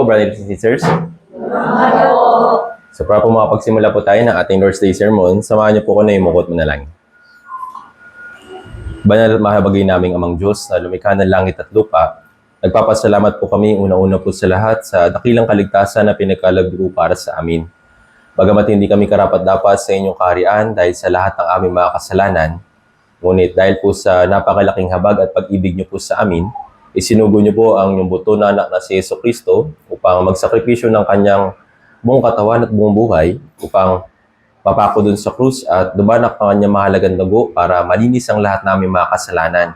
brothers and sisters. So, para po makapagsimula po tayo ng ating Lord's Day Sermon, samahan niyo po ko na imukot mo na lang. Banal at mahabagay naming Amang Diyos na lumikha ng langit at lupa, nagpapasalamat po kami una-una po sa lahat sa dakilang kaligtasan na pinagkalagro para sa amin. Bagamat hindi kami karapat-dapat sa inyong kaharian dahil sa lahat ng aming mga kasalanan, ngunit dahil po sa napakalaking habag at pag-ibig niyo po sa amin, isinugo niyo po ang inyong buto na anak na si Jesucristo upang magsakripisyo ng kanyang buong katawan at buong buhay upang papako dun sa krus at dumanak ang kanyang mahalagang dugo para malinis ang lahat namin mga kasalanan.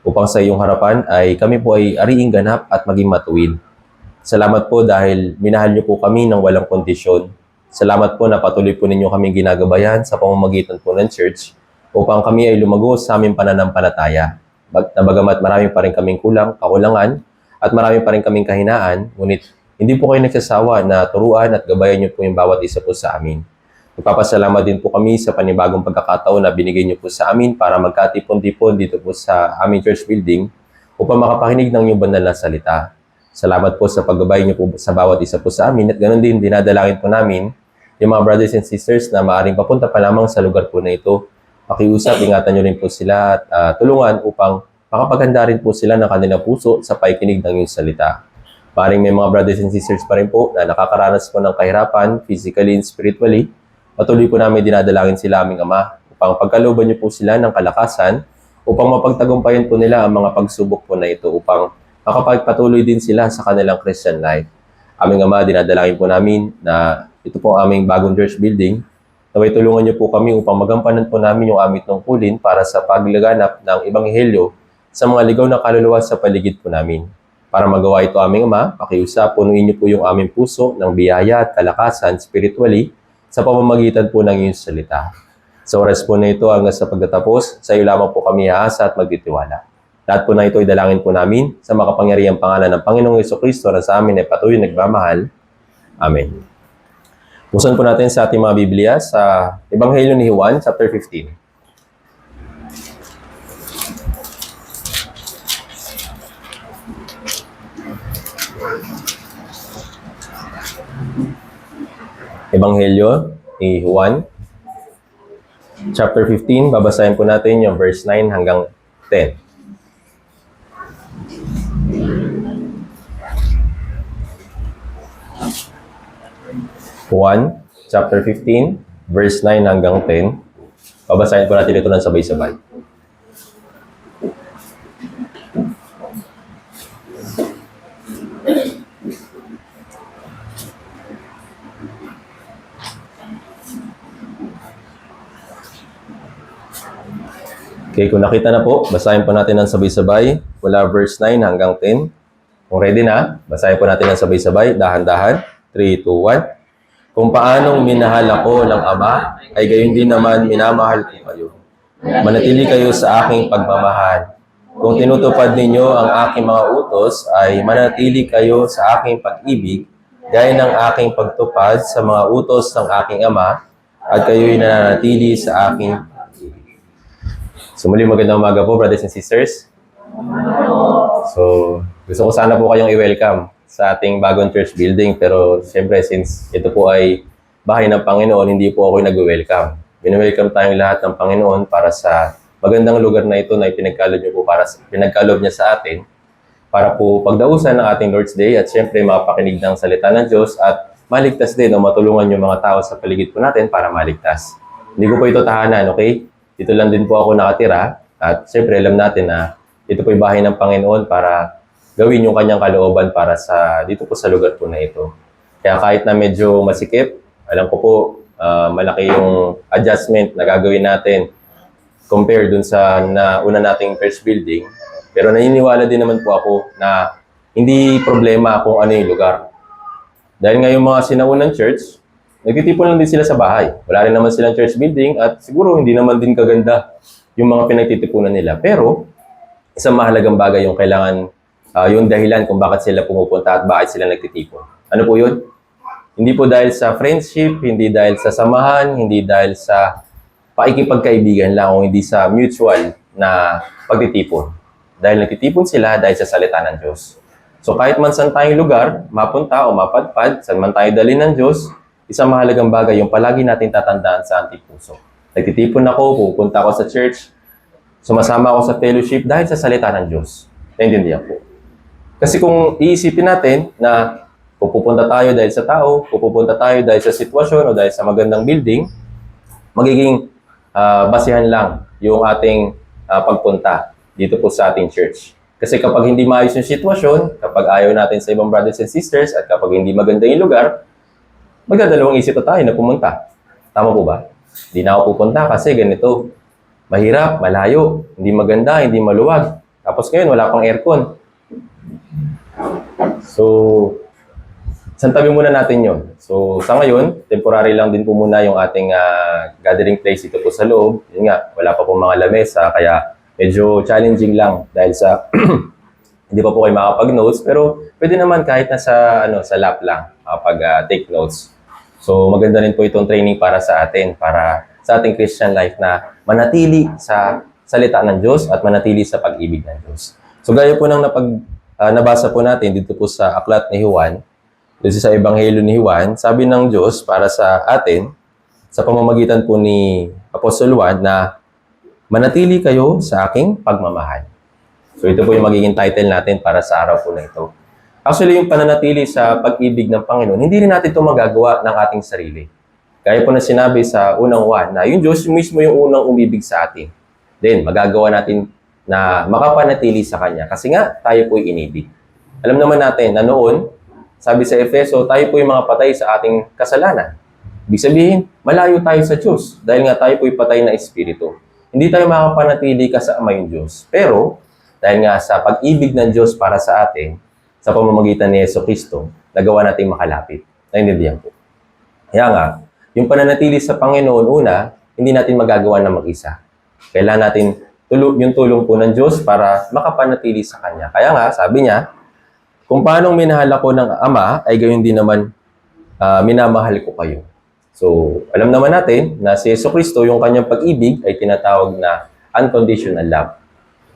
Upang sa iyong harapan ay kami po ay ariing ganap at maging matuwid. Salamat po dahil minahal niyo po kami ng walang kondisyon. Salamat po na patuloy po ninyo kaming ginagabayan sa pamamagitan po ng church upang kami ay lumago sa aming pananampalataya. Bagamat marami pa rin kaming kakulangan at marami pa rin kaming kahinaan, ngunit hindi po kayo nagsasawa na turuan at gabayan niyo po yung bawat isa po sa amin. Nagpapasalamat din po kami sa panibagong pagkakataon na binigay niyo po sa amin para magkatipon-tipon dito po sa aming church building upang makapakinig ng inyong banal na salita. Salamat po sa paggabay niyo po sa bawat isa po sa amin at ganoon din dinadalangin po namin yung mga brothers and sisters na maaaring papunta pa lamang sa lugar po na ito. Pakiusap, ingatan nyo rin po sila at tulungan upang makapaghanda rin po sila ng kanilang puso sa pakikinig ng iyong salita. Maring may mga brothers and sisters pa rin po na nakakaranas po ng kahirapan, physically and spiritually. Patuloy po namin dinadalangin sila aming Ama upang pagkalooban niyo po sila ng kalakasan upang mapagtagumpayan po nila ang mga pagsubok po na ito upang makapagpatuloy din sila sa kanilang Christian life. Aming Ama, dinadalangin po namin na ito po ang aming bagong church building. Naway tulungan niyo po kami upang magampanan po namin yung aming tungkulin para sa paglaganap ng Ebanghelyo sa mga ligaw na kaluluwa sa paligid po namin. Para magawa ito aming Ama, pakiusap, punuin niyo po yung aming puso ng biyaya at kalakasan spiritually sa pamamagitan po ng iyong salita. Sa oras po na ito hanggang sa pagtatapos, sa iyo lamang po kami aasa at magtitiwala. Lahat po na ito ay dalangin po namin sa makapangyarihang pangalan ng Panginoong Jesucristo na sa amin ay patuloy nagmamahal. Amen. Buksan po natin sa ating mga Biblia sa Ebanghelyo ni Juan, chapter 15. Ebanghelyo ni Juan, chapter 15. Babasahin po natin yung verse 9 hanggang 10. Juan, chapter 15, verse 9 hanggang 10. Babasahin po natin ito ng sabay-sabay. Okay, kung nakita na po, basahin po natin ng sabay-sabay mula verse 9 hanggang 10. Kung ready na, basahin po natin ng sabay-sabay, dahan-dahan. 3, 2, 1. Kung paanong minahal ako ng Ama, ay gayon din naman minamahal ko kayo. Manatili kayo sa aking pagmamahal. Kung tinutupad ninyo ang aking mga utos, ay manatili kayo sa aking pag-ibig, gaya ng aking pagtupad sa mga utos ng aking Ama, at kayo'y nananatili sa aking pag-ibig. So muli magandang umaga po, brothers and sisters. So, gusto ko sana po kayong i-welcome sa ating bagong church building. Pero siyempre, since ito po ay bahay ng Panginoon, hindi po ako nag-welcome. Binwelcome tayong lahat ng Panginoon para sa magandang lugar na ito na pinagkaloob niya sa atin para po pagdausan ng ating Lord's Day at siyempre mapakinig ng salita ng Diyos at maligtas din o matulungan yung mga tao sa paligid po natin para maligtas. Hindi ko po ito tahanan, okay? Dito lang din po ako nakatira at siyempre alam natin na ito po ay bahay ng Panginoon para gawin yung kanyang kalooban para sa dito po sa lugar po na ito. Kaya kahit na medyo masikip, alam ko po malaki yung adjustment na gagawin natin compare dun sa una nating church building. Pero naniniwala din naman po ako na hindi problema kung ano yung lugar. Dahil nga yung mga sinaunang church, nagtitipon lang din sila sa bahay. Wala rin naman silang church building at siguro hindi naman din kaganda yung mga pinagtitipunan nila. Pero isang mahalagang bagay yung kailangan yung dahilan kung bakit sila pumupunta at bakit sila nagtitipon. Ano po yun? Hindi po dahil sa friendship, hindi dahil sa samahan, hindi dahil sa pakikipagkaibigan lang o hindi sa mutual na pagtitipon. Dahil nagtitipon sila dahil sa salita ng Diyos. So kahit man saan tayong lugar, mapunta o mapadpad, saan man tayo dali ng Diyos, isang mahalagang bagay yung palagi natin tatandaan sa ating puso. Nagtitipon ako, pupunta ako sa church, sumasama ako sa fellowship dahil sa salita ng Diyos. Naintindihan po. Kasi kung iisipin natin na pupunta tayo dahil sa tao, pupunta tayo dahil sa sitwasyon o dahil sa magandang building, magiging basihan lang yung ating pagpunta dito po sa ating church. Kasi kapag hindi maayos yung sitwasyon, kapag ayaw natin sa ibang brothers and sisters, at kapag hindi maganda yung lugar, magdadalawang isip na tayo na pumunta. Tama po ba? Hindi na ako pupunta kasi ganito. Mahirap, malayo, hindi maganda, hindi maluwag. Tapos ngayon, wala pang aircon. So, santabi muna natin yon. So, sa ngayon, temporary lang din po muna yung ating gathering place dito po sa loob. Yun nga, wala pa po mga lamesa, kaya medyo challenging lang dahil sa hindi pa po kayo makapag-notes, pero pwede naman kahit sa lap lang makapag-take notes. So, maganda rin po itong training para sa atin, para sa ating Christian life na manatili sa salita ng Diyos at manatili sa pag-ibig ng Diyos. So, gaya po ng nabasa po natin dito po sa aklat ni Juan, dito sa Ebanghelyo ni Juan, sabi ng Diyos para sa atin, sa pamamagitan po ni Apostol Juan, na manatili kayo sa aking pagmamahal. So ito po yung magiging title natin para sa araw po na ito. Actually, yung pananatili sa pag-ibig ng Panginoon, hindi rin natin ito magagawa ng ating sarili. Gaya po na sinabi sa unang Juan, na yung Diyos mismo yung unang umibig sa atin. Then, magagawa natin na makapanatili sa Kanya. Kasi nga, tayo po'y inibig. Alam naman natin na noon, sabi sa Efeso, tayo po'y mga patay sa ating kasalanan. Ibig sabihin, malayo tayo sa Diyos dahil nga tayo po'y patay na espiritu. Hindi tayo makapanatili kasama yung Diyos. Pero, dahil nga sa pag-ibig ng Diyos para sa atin, sa pamamagitan ni Jesucristo, nagawa natin makalapit. Naintindihan po. Kaya nga, yung pananatili sa Panginoon, una, hindi natin magagawa na mag-isa. Kailangan natin yung tulong po ng Diyos para makapanatili sa Kanya. Kaya nga, sabi niya, kung paanong minahal ako ng Ama, ay gayon din naman minamahal ko kayo. So, alam naman natin na si Jesucristo, yung kanyang pag-ibig ay tinatawag na unconditional love.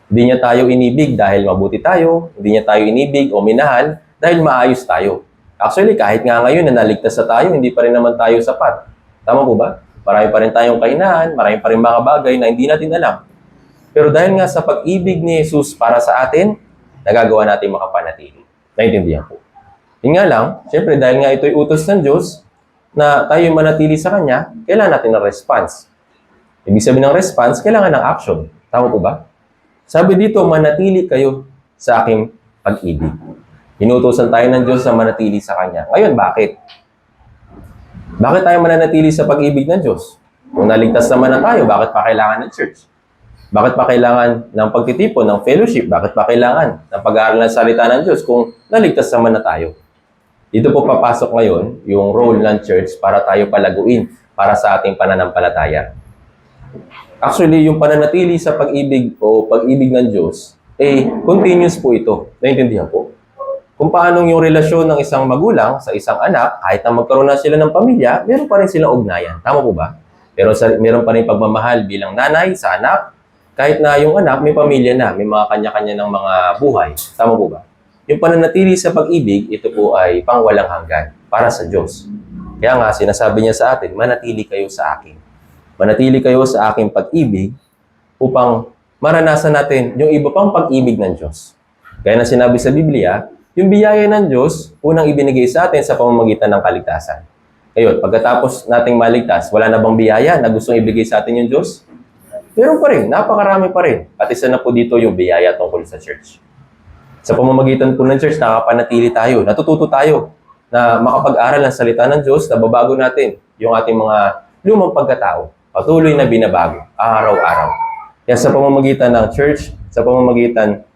Hindi niya tayo inibig dahil mabuti tayo, hindi niya tayo inibig o minahal dahil maayos tayo. Actually, kahit nga ngayon na naligtas na tayo, hindi pa rin naman tayo sapat. Tama po ba? Marami pa rin tayong kahinaan, marami pa rin mga bagay na hindi natin alam. Pero dahil nga sa pag-ibig ni Jesus para sa atin, nagagawa natin makapanatili. Naintindihan po. Yun nga lang, syempre dahil nga ito'y utos ng Diyos, na tayo manatili sa Kanya, kailangan natin ng response. Ibig sabihin ng response, kailangan ng action. Tama po ba? Sabi dito, manatili kayo sa aking pag-ibig. Inuutosan tayo ng Diyos na manatili sa Kanya. Ngayon, bakit? Bakit tayo mananatili sa pag-ibig ng Diyos? Kung naligtas naman na tayo, bakit pa kailangan ng church? Bakit pa kailangan ng pagtitipon, ng fellowship? Bakit pa kailangan ng pag-aaral ng salita ng Diyos kung naligtas naman na tayo? Dito po papasok ngayon yung role ng church para tayo palaguin para sa ating pananampalataya. Actually, yung pananatili sa pag-ibig o pag-ibig ng Diyos, continuous po ito. Naintindihan po? Kung paano yung relasyon ng isang magulang sa isang anak, kahit na magkaroon na sila ng pamilya, meron pa rin silang ugnayan. Tama po ba? Pero meron pa rin pagmamahal bilang nanay sa anak, kahit na yung anak may pamilya na, may mga kanya-kanya ng mga buhay. Tama po ba? Yung pananatili sa pag-ibig, ito po ay pangwalang hanggan para sa Diyos. Kaya nga, sinasabi niya sa atin, manatili kayo sa akin. Manatili kayo sa aking pag-ibig upang maranasan natin yung iba pang pag-ibig ng Diyos. Kaya na sinabi sa Biblia, yung biyaya ng Diyos, unang ibinigay sa atin sa pamamagitan ng kaligtasan. Ngayon, pagkatapos nating maligtas, wala na bang biyaya na gustong ibigay sa atin yung Diyos? Meron pa rin, napakarami pa rin. At isa na po dito yung biyaya tungkol sa church. Sa pamamagitan po ng church, nakapanatili tayo, natututo tayo na makapag-aral ng salita ng Diyos, na babago natin yung ating mga lumang pagkatao. Patuloy na binabago, araw-araw. Kaya sa pamamagitan ng church, sa pamamagitan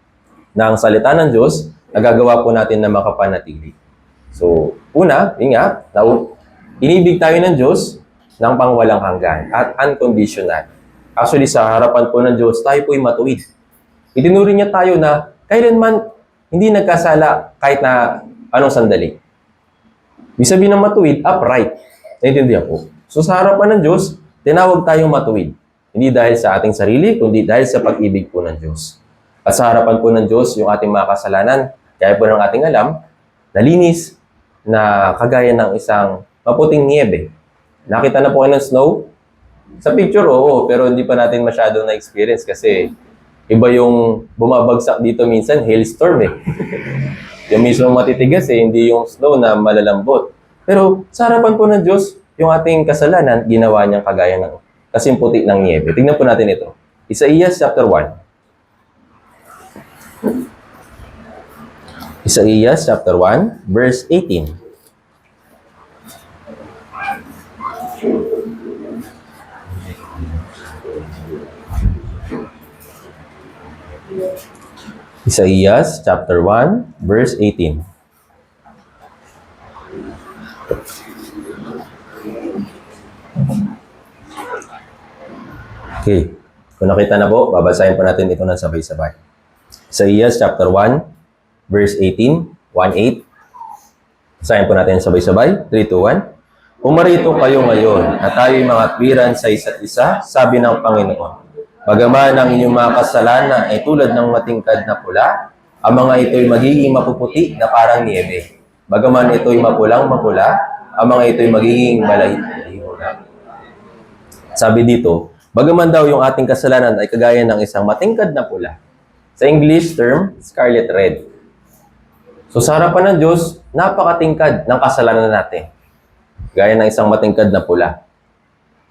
ng salita ng Diyos, nagagawa po natin na makapanatili. So, una, ingat, inibig tayo ng Diyos ng pangwalang hanggan at unconditional. Actually, sa harapan po ng Diyos, tayo po'y matuwid. Itinuring niya tayo na kailanman hindi nagkasala kahit na anong sandali. Ibig sabihin ng matuwid, upright. Naintindihan po. So sa harapan ng Diyos, tinawag tayong matuwid. Hindi dahil sa ating sarili, kundi dahil sa pag-ibig po ng Diyos. At sa harapan po ng Diyos, yung ating mga kasalanan, Kaya po ng ating alam, nalinis na kagaya ng isang maputing niebe. Nakita na po kayo ng snow? Sa picture, oo, pero hindi pa natin masyado na-experience kasi iba yung bumabagsak dito minsan, hailstorm eh. Yung mismo matitigas eh, hindi yung snow na malalambot. Pero sa harapan po ng Diyos, yung ating kasalanan, ginawa niyang kagaya ng kasing puti ng niebe. Tingnan po natin ito. Isaías chapter 1. Isaías chapter 1, verse 18. Isaías chapter 1, verse 18. Okay. Kung nakita na po, babasahin po natin ito ng sabay-sabay. Isaías chapter 1, verse 18, 1:8. Basahin po natin sabay-sabay. 3, 2, 1. Pumarito kayo ngayon at tayo'y mga twiran sa isa't isa, sabi ng Panginoon. Bagaman ang inyong mga kasalanan ay tulad ng matingkad na pula, ang mga ito'y magiging mapuputi na parang niebe. Bagaman ito'y mapulang-mapula, ang mga ito'y magiging balahibo na. Sabi dito, bagaman daw yung ating kasalanan ay kagaya ng isang matingkad na pula. Sa English term, scarlet red. So sa harapan ng Diyos, napakatingkad ng kasalanan natin. Gaya ng isang matingkad na pula.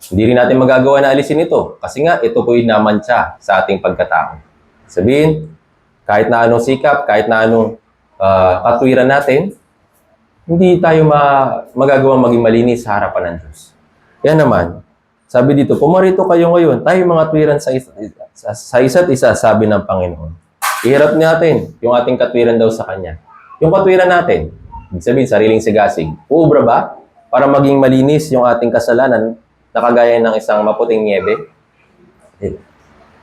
Hindi rin natin magagawa na alisin ito kasi nga ito po'y namantsa sa ating pagkatao. Sabihin, kahit na anong sikap, kahit na anong katwiran natin, hindi tayo magagawa maging malinis sa harapan ng Diyos. Kaya naman, sabi dito, pumarito kayo ngayon, tayo mga twiran sa isa't isa, sabi ng Panginoon. Ihirap natin yung ating katwiran daw sa Kanya. Yung katwiran natin, ibig sabihin, sariling sigasig, uubra ba para maging malinis yung ating kasalanan na kagaya ng isang maputing niebe?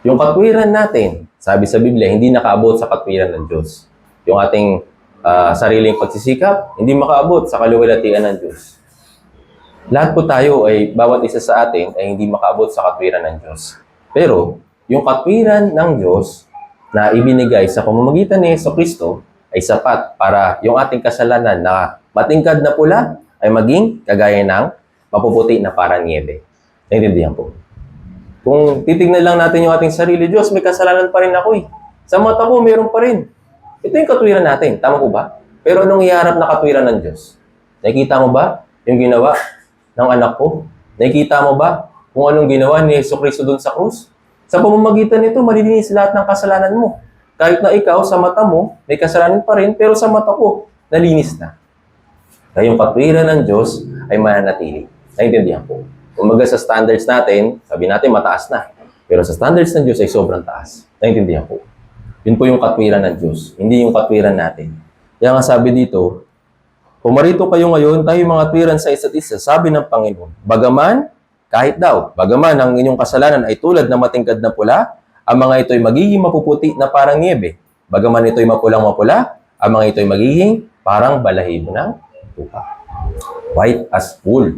Yung katwiran natin, sabi sa Biblia, hindi nakaabot sa katwiran ng Diyos. Yung ating sariling pagsisikap, hindi makaabot sa kaluwalhatian ng Diyos. Lahat po tayo ay, bawat isa sa atin ay hindi makaabot sa katwiran ng Diyos. Pero, yung katwiran ng Diyos na ibinigay sa pamamagitan ni Jesucristo ay sapat para yung ating kasalanan na matingkad na pula ay maging kagaya ng mapuputi na parang niebe. Naintindihan po. Kung titignan lang natin yung ating sarili, Diyos, may kasalanan pa rin ako eh. Sa mata ko, meron pa rin. Ito yung katwiran natin. Tama po ba? Pero anong iharap na katwiran ng Diyos? Nakikita mo ba yung ginawa ng anak ko? Nakikita mo ba kung anong ginawa ni Jesucristo doon sa krus? Sa pamamagitan nito, malilinis lahat ng kasalanan mo. Kahit na ikaw, sa mata mo, may kasalanan pa rin, pero sa mata ko, nalinis na. Kaya yung katwiran ng Diyos ay mananatili. Naintindihan po. Umaga sa standards natin, sabi natin mataas na. Pero sa standards ng Diyos ay sobrang taas. Naintindihan po. Yun po yung katwiran ng Diyos, hindi yung katwiran natin. Kaya nga sabi dito, pumarito kayo ngayon, tayo mga twiran sa isa't isa, sabi ng Panginoon. Bagaman, kahit daw, bagaman ang inyong kasalanan ay tulad ng matingkad na pula, ang mga ito'y magiging mapuputi na parang niebe. Bagaman ito'y mapulang-mapula, ang mga ito'y magiging parang balahibo ng lupa. White as wool.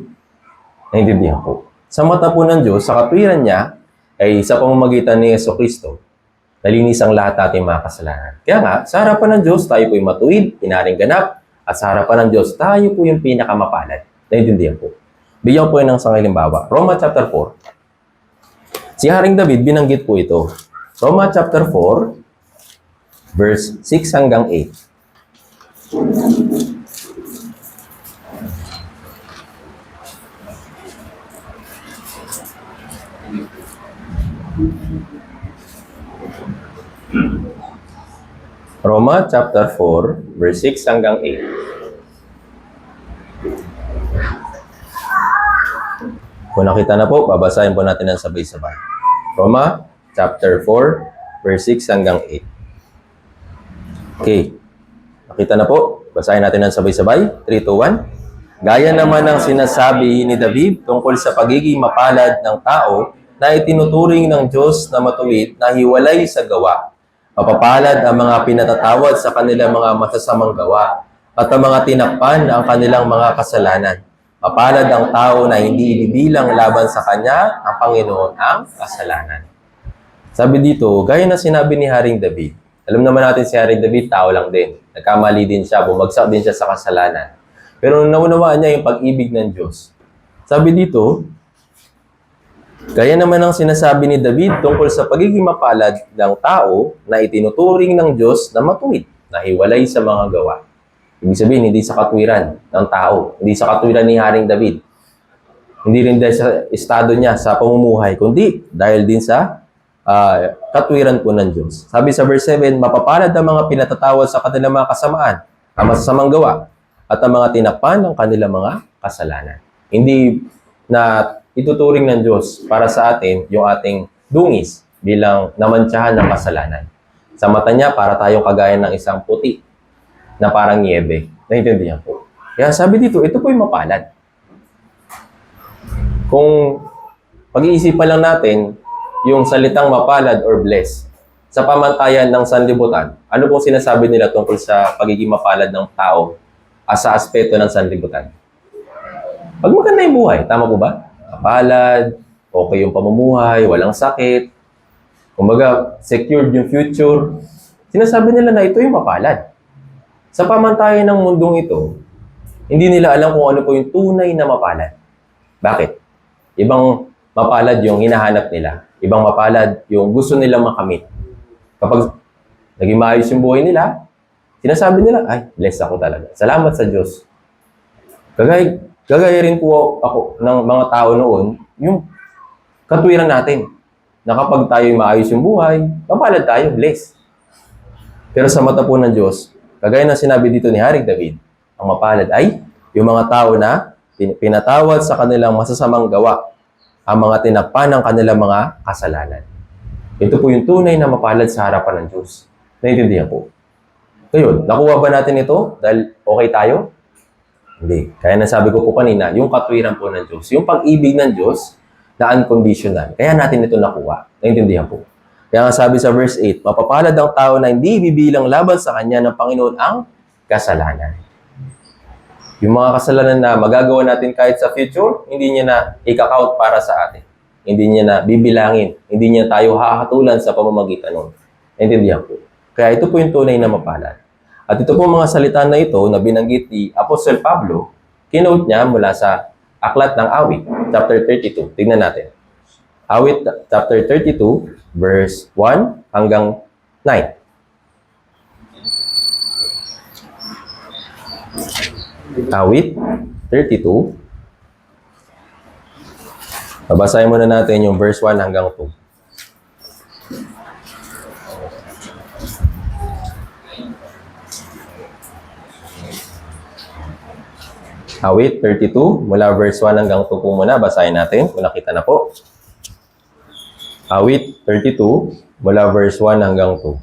Naintindihan po. Sa mata po ng Diyos, sa katwiran niya, ay sa pamamagitan ni Jesucristo, nalinis ang lahat nating mga kasalanan. Kaya nga, sa harapan ng Diyos, tayo po'y matuwid, pinaring ganap, at sa harapan ng Diyos, tayo po yung pinakamapalad. Naintindihan po. Bigyan po yun ng sangalimbawa. Roma chapter 4. Si Haring David, binanggit po ito. Roma chapter 4, verse 6 hanggang 8. Roma chapter 4, verse 6 hanggang 8. Kung nakita na po, babasahin po natin ng sabay-sabay. Roma chapter 4, verse 6 hanggang 8. Okay. Nakita na po, basahin natin ng sabay-sabay. 3, 2, 1. Gaya naman ng sinasabi ni David tungkol sa pagiging mapalad ng tao na itinuturing ng Diyos na matuwid na hiwalay sa gawa. Mapapalad ang mga pinatatawad sa kanilang mga masasamang gawa at ang mga tinakpan ang kanilang mga kasalanan. Mapalad ang tao na hindi ibibilang laban sa kanya ang Panginoon ang kasalanan. Sabi dito, gaya na sinabi ni Haring David, Alam naman natin si Haring David, tao lang din. Nagkamali din siya, bumagsak din siya sa kasalanan. Pero nung naunawaan niya yung pag-ibig ng Diyos, sabi dito, kaya naman ang sinasabi ni David tungkol sa pagiging mapalad ng tao na itinuturing ng Diyos na matuwid, na hiwalay sa mga gawa. Ibig sabihin, hindi sa katwiran ng tao, hindi sa katwiran ni Haring David. Hindi rin dahil sa estado niya, sa pamumuhay, kundi dahil din sa katwiran po ng Diyos. Sabi sa verse 7, mapapalad ang mga pinatatawad sa kanilang mga kasamaan, ang masasamang gawa, at ang mga tinakpan ng kanilang mga kasalanan. Hindi na ituturing ng Diyos para sa atin yung ating dungis bilang namantsahan ng kasalanan. Sa mata niya, para tayong kagaya ng isang puti na parang niebe. Naintindihan po. Kaya sabi dito, ito po yung mapalad. Kung pag-iisipan lang natin yung salitang mapalad or blessed sa pamantayan ng sanlibutan, ano pong sinasabi nila tungkol sa pagiging mapalad ng tao sa aspeto ng sanlibutan? Pag maganda yung buhay, tama po ba? Mapalad, okay yung pamumuhay, walang sakit, kumbaga, secured yung future. Sinasabi nila na ito yung mapalad. Sa pamantayan ng mundong ito, hindi nila alam kung ano po yung tunay na mapalad. Bakit? Ibang mapalad yung hinahanap nila. Ibang mapalad yung gusto nilang makamit. Kapag naging maayos yung buhay nila, sinasabi nila, ay, blessed ako talaga. Salamat sa Diyos. Gagaya rin po ako ng mga tao noon, yung katwiran natin, na kapag tayo maayos yung buhay, mapalad tayo, blessed. Pero sa mata po ng Diyos, kagaya ng sinabi dito ni Haring David, ang mapalad ay yung mga tao na pinatawad sa kanilang masasamang gawa, ang mga tinakpan ng kanilang mga kasalanan. Ito po yung tunay na mapalad sa harapan ng Diyos. Naintindihan po. Ngayon, nakuha ba natin ito dahil okay tayo? Hindi. Kaya nasabi ko po kanina, yung katwiran po ng Diyos, yung pag-ibig ng Diyos na unconditional. Kaya natin ito nakuha. Naintindihan po. Kaya nga sabi sa verse 8, mapapalad ang tao na hindi bibilang laban sa kanya ng Panginoon ang kasalanan. Yung mga kasalanan na magagawa natin kahit sa future, hindi niya na i-count para sa atin. Hindi niya na bibilangin. Hindi niya tayo hahatulan sa pamamagitan nun. Naintindihan po. Kaya ito po yung tunay na mapalad. At ito po mga salita na ito na binanggit ni Apostle Pablo, kinote niya mula sa Aklat ng Awit, chapter 32. Tignan natin. Awit, chapter 32, verse 1 hanggang 9. Awit, 32. Babasahin muna natin yung verse 1 hanggang 2. Awit 32, mula verse 1 hanggang 2 po muna. Basahin natin kung nakita na po. Awit 32, mula verse 1 hanggang 2.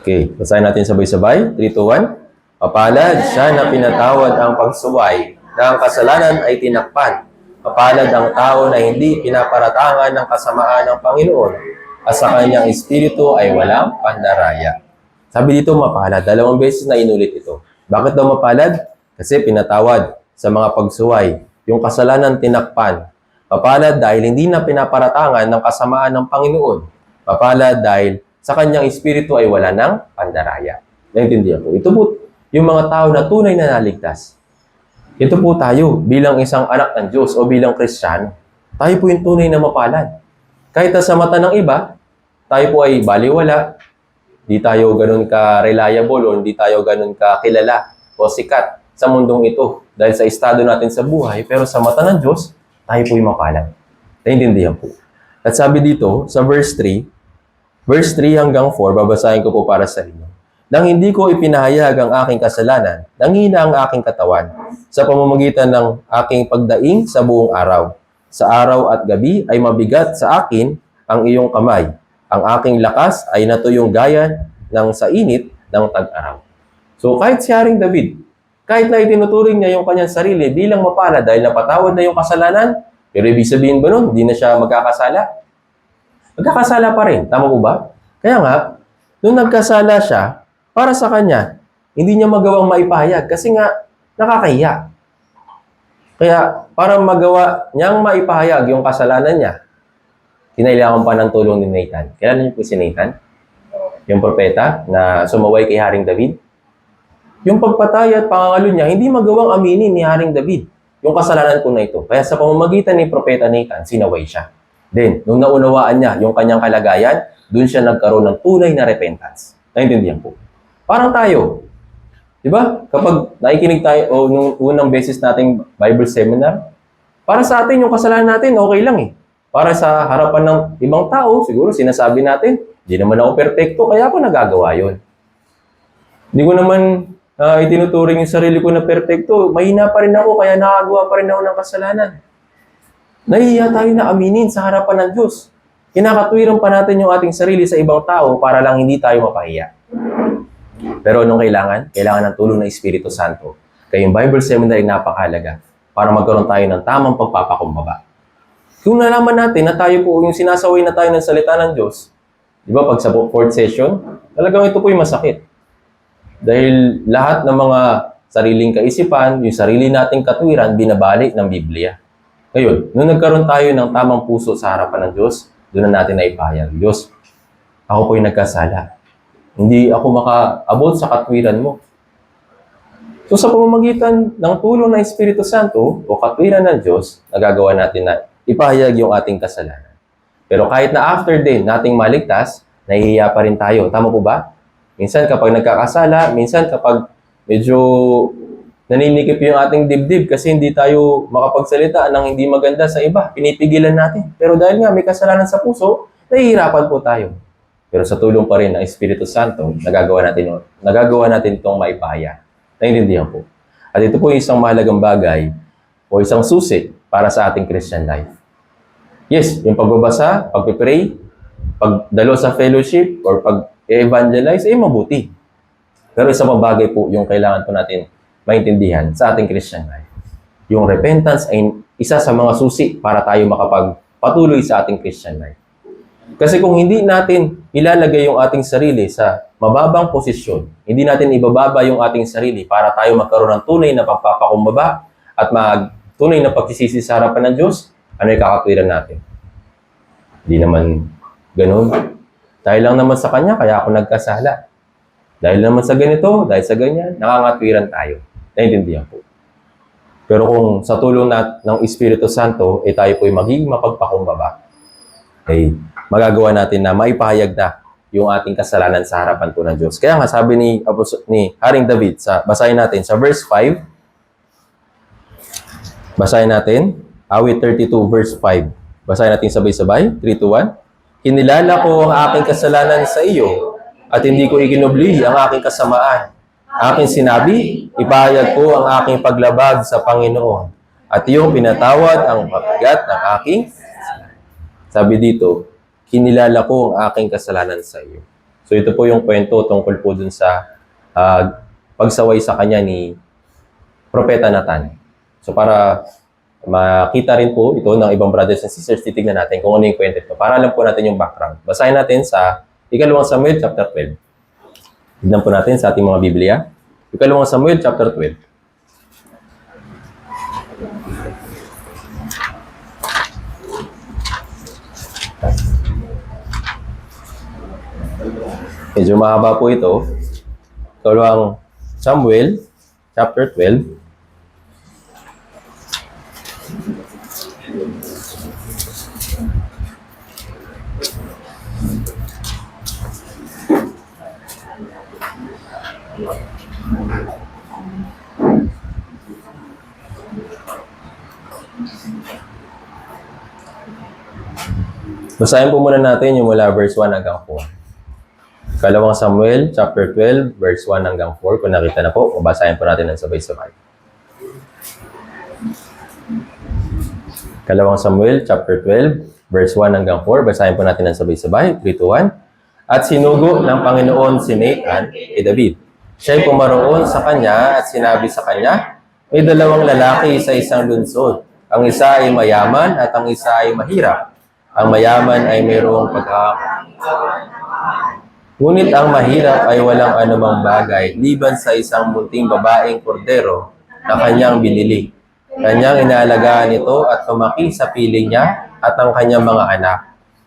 Okay, basahin natin sabay-sabay. 3, 2, 1. Mapalad siya na pinatawad ang pagsuway, na ang kasalanan ay tinakpan. Mapalad ang tao na hindi pinaparatangan ng kasamaan ng Panginoon, at sa kanyang espiritu ay walang pandaraya. Sabi dito mapalad, 2 beses na inulit ito. Bakit daw mapalad? Kasi pinatawad sa mga pagsuway, yung kasalanan tinakpan. Mapalad dahil hindi na pinaparatangan ng kasamaan ng Panginoon. Mapalad dahil sa kanyang espiritu ay wala ng pandaraya. Naintindihan po. Ito po yung mga tao na tunay na naligtas. Ito po tayo bilang isang anak ng Diyos o bilang Kristiyano. Tayo po yung tunay na mapalad. Kahit sa mata ng iba, tayo po ay baliwala. Hindi tayo ganun ka-reliable o hindi tayo ganun ka-kilala o sikat sa mundong ito dahil sa estado natin sa buhay, pero sa mata ng Diyos, tayo po'y mapalad. Naintindihan po. At sabi dito, sa verse 3 hanggang 4, babasahin ko po para sa inyo. Nang hindi ko ipinahayag ang aking kasalanan, nanghina ang aking katawan sa pamamagitan ng aking pagdaing sa buong araw. Sa araw at gabi ay mabigat sa akin ang iyong kamay. Ang aking lakas ay natuyong gaya ng sa init ng tag-araw. So kahit si Haring David, kahit na itinuturing niya yung kanyang sarili bilang mapalad dahil napatawad na yung kasalanan, pero ibig sabihin ba nun, hindi na siya magkakasala? Magkakasala pa rin. Tama po ba? Kaya nga, nung nagkasala siya, para sa kanya, hindi niya magawang maipahayag kasi nga nakakahiya. Kaya para magawa niyang maipahayag yung kasalanan niya, kinailangan pa ng tulong ni Nathan. Kilala niyo po si Nathan? Yung propeta na sumaway kay Haring David. Yung pagpatay at pangangalo niya, hindi magawang aminin ni Haring David yung kasalanan ko na ito. Kaya sa pamamagitan ni Propeta Nathan, sinaway siya. Then, nung naunawaan niya yung kanyang kalagayan, doon siya nagkaroon ng tunay na repentance. Naintindihan po. Parang tayo. Di ba? Kapag nakikinig tayo o nung unang beses nating Bible seminar, para sa atin yung kasalanan natin, okay lang eh. Para sa harapan ng ibang tao, siguro sinasabi natin, hindi naman ako perfecto, kaya ako nagagawa yun. Hindi ko naman itinuturing yung sarili ko na perfecto. Mahina pa rin ako, kaya nakagawa pa rin ako ng kasalanan. Nahihiya tayo na aminin sa harapan ng Diyos. Kinakatwiran pa natin yung ating sarili sa ibang tao para lang hindi tayo mapahiya. Pero anong kailangan? Kailangan ng tulong ng Espiritu Santo. Kaya yung Bible seminar ay napakahalaga para magkaroon tayo ng tamang pagpapakumbaba. Kung nalaman natin na tayo po, yung sinasaway na tayo ng salita ng Diyos, di ba pag sa fourth session, talagang ito po yung masakit. Dahil lahat ng mga sariling kaisipan, yung sarili nating katwiran, binabalik ng Biblia. Ngayon, nung nagkaroon tayo ng tamang puso sa harapan ng Diyos, doon na natin naipahayag, Diyos, ako po yung nagkasala. Hindi ako maka-abot sa katwiran mo. So sa pamamagitan ng tulong ng Espiritu Santo o katwiran ng Diyos, nagagawa natin na ipahayag yung ating kasalanan. Pero kahit na after din nating maligtas, nahihiya pa rin tayo. Tama po ba? Minsan kapag nagkakasala, minsan kapag medyo naninikip yung ating dibdib kasi hindi tayo makapagsalita ng hindi maganda sa iba, pinipigilan natin. Pero dahil nga may kasalanan sa puso, nahihirapan po tayo. Pero sa tulong pa rin ng Espiritu Santo, nagagawa natin itong maipahayag. Naiintindihan po. At ito po yung isang mahalagang bagay o isang susi para sa ating Christian life. Yes, yung pagbabasa, pagpipray, pagdalo sa fellowship, or pag-evangelize, mabuti. Pero isa pang bagay po yung kailangan po natin maintindihan sa ating Christian life. Yung repentance ay isa sa mga susi para tayo makapagpatuloy sa ating Christian life. Kasi kung hindi natin ilalagay yung ating sarili sa mababang posisyon, hindi natin ibababa yung ating sarili para tayo magkaroon ng tunay na pagpapakumbaba at tunay na pagsisisi sa harapan ng Diyos, ano yung kakatwiran natin? Hindi naman ganun. Dahil lang naman sa Kanya, kaya ako nagkasala. Dahil naman sa ganito, dahil sa ganyan, nakakatwiran tayo. Naintindihan po. Pero kung sa tulong ng Espiritu Santo, tayo po'y magiging mapagpakumbaba, magagawa natin na maipahayag na yung ating kasalanan sa harapan po ng Diyos. Kaya nga sabi ni Haring David, basahin natin sa verse 5, basahin natin, awit 32 verse 5. Basahin natin sabay-sabay, 3, 2, 1. Kinilala ko ang aking kasalanan sa iyo at hindi ko ikinubli ang aking kasamaan. Aking sinabi, ipahayag ko ang aking paglabag sa Panginoon at iyong pinatawad ang pabigat ng aking. Sabi dito, kinilala ko ang aking kasalanan sa iyo. So ito po yung kwento tungkol po dun sa pagsaway sa kanya ni Propeta Nathan. So para makita rin po ito ng ibang brothers and sisters, titignan natin kung ano yung kwento ito. Para alam po natin yung background. Basahin natin sa 2 Samuel chapter 12. Tignan po natin sa ating mga Biblia. 2 Samuel chapter 12. Medyo mahaba po ito. 2 Samuel chapter 12. Basahin po muna natin yung mula verse 1 hanggang 4. 2 Samuel chapter 12 verse 1 hanggang 4. Kung nakita na po, basahin po natin ng sabay-sabay. 2 Samuel chapter 12 verse 1 hanggang 4. Basahin po natin ng sabay-sabay. 3, 2, 1. At sinugo ng Panginoon si Nathan kay David. Siya'y pumaroon sa kanya at sinabi sa kanya, may dalawang lalaki sa isang lungsod. Ang isa ay mayaman at ang isa ay mahirap. Ang mayaman ay mayroong ngunit ang mahirap ay walang anumang bagay, liban sa isang munting babaeng kordero na kanyang binili. Kanyang inaalagaan ito at tumaki sa piling niya at ang kanyang mga anak.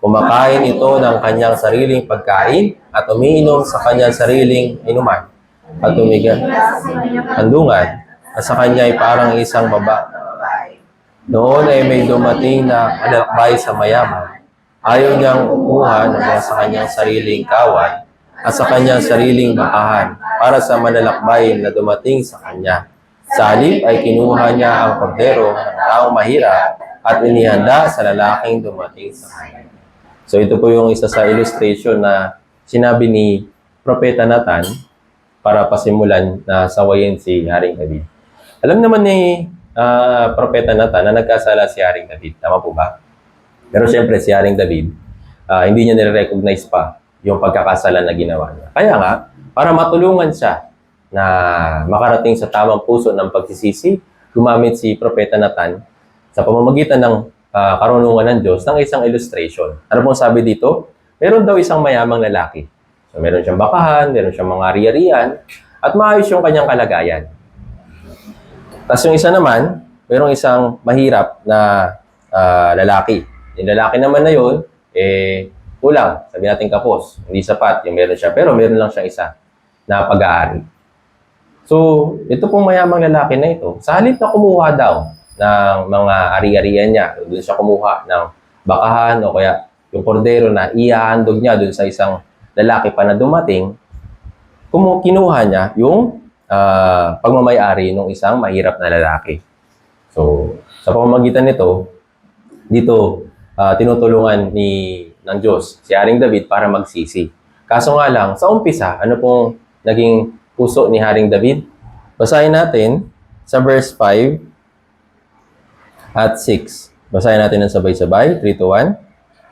Kumakain ito ng kanyang sariling pagkain at umiinom sa kanyang sariling inuman at tumigan handungan at sa kanya ay parang isang baba. Noon ay may dumating na alakbay sa mayaman. Ayaw niyang kumuha ng mga sa kanyang sariling kawan at sa kanyang sariling bakahan para sa manlalakbay na dumating sa kanya. Sa halip ay kinuha niya ang kordero ng taong mahirap at inihanda sa lalaking dumating sa kanya. So ito po yung isa sa illustration na sinabi ni Propeta Nathan para pasimulan na sawayin si Haring David. Alam naman ni Propeta Nathan na nagkasala si Haring David. Tama po ba? Pero siyempre si Haring David, hindi niya nire-recognize pa yung pagkakasala na ginawa niya. Kaya nga, para matulungan siya na makarating sa tamang puso ng pagsisisi, gumamit si Propeta Nathan sa pamamagitan ng karunungan ng Diyos ng isang illustration. Ano pong sabi dito? Meron daw isang mayamang lalaki. So, meron siyang bakahan, meron siyang mga ari-arian, at maayos yung kanyang kalagayan. Tapos yung isa naman, merong isang mahirap na lalaki. Yung lalaki naman na yun, kulang. Sabi natin kapos. Hindi sapat yung meron siya. Pero meron lang siyang isa na pag-aari. So, ito pong mayamang lalaki na ito, sa halip na kumuha daw ng mga ari-arian niya, doon siya kumuha ng bakahan o kaya yung kordero na ihahandog niya doon sa isang lalaki pa na dumating, kinuha niya yung pagmamayari ng isang mahirap na lalaki. So, sa pamamagitan nito, dito tinutulungan ng Diyos si Haring David para magsisi. Kaso nga lang, sa umpisa, ano pong naging puso ni Haring David? Basahin natin sa verse 5 at 6. Basahin natin ng sabay-sabay, 3 to 1.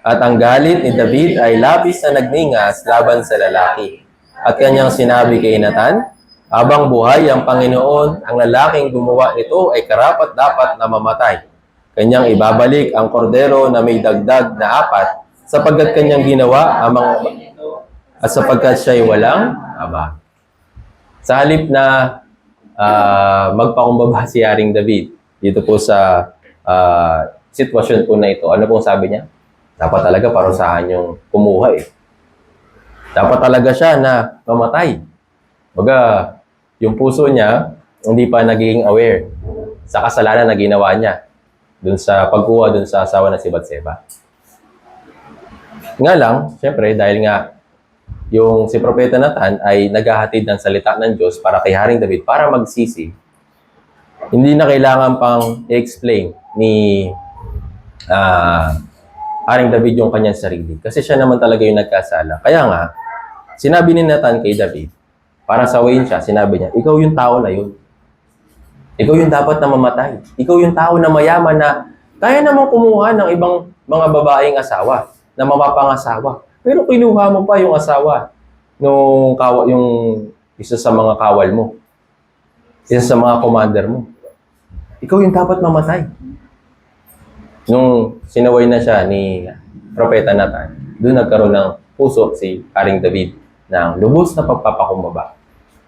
At ang galit ni David ay labis na nagningas laban sa lalaki. At kanyang sinabi kay Nathan, habang buhay ang Panginoon, ang lalaking gumawa nito ay karapat-dapat na mamatay. Kanyang ibabalik ang kordero na may dagdag na 4, sapagkat kanyang ginawa ang mga at sapagkat siya'y walang aba. Sa halip na magpakumbaba si Haring David dito po sa sitwasyon po na ito, ano pong sabi niya? Dapat talaga parusahan yung kumuha eh. Dapat talaga siya na mamatay. Baga, yung puso niya, hindi pa naging aware sa kasalanan na ginawa niya dun sa pagkuha dun sa asawa na si Batseba. Nga lang, syempre, dahil nga yung si Propeta Nathan ay naghahatid ng salita ng Diyos para kay Haring David para magsisi, hindi na kailangan pang i-explain ni Haring David yung kanyang sarili. Kasi siya naman talaga yung nagkasala. Kaya nga, sinabi ni Nathan kay David, para sawayin siya, sinabi niya, ikaw yung tao na yun. Ikaw yung dapat na mamatay. Ikaw yung tao na mayaman na kaya namang kumuha ng ibang mga babaeng asawa na mapapangasawa. Pero kinuha mo pa yung asawa nung yung isa sa mga kawal mo. Isa sa mga commander mo. Ikaw yung dapat mamatay. Nung sinaway na siya ni Propeta Nathan, doon nagkaroon ng puso si Haring David ng lubos na pagpapakumbaba.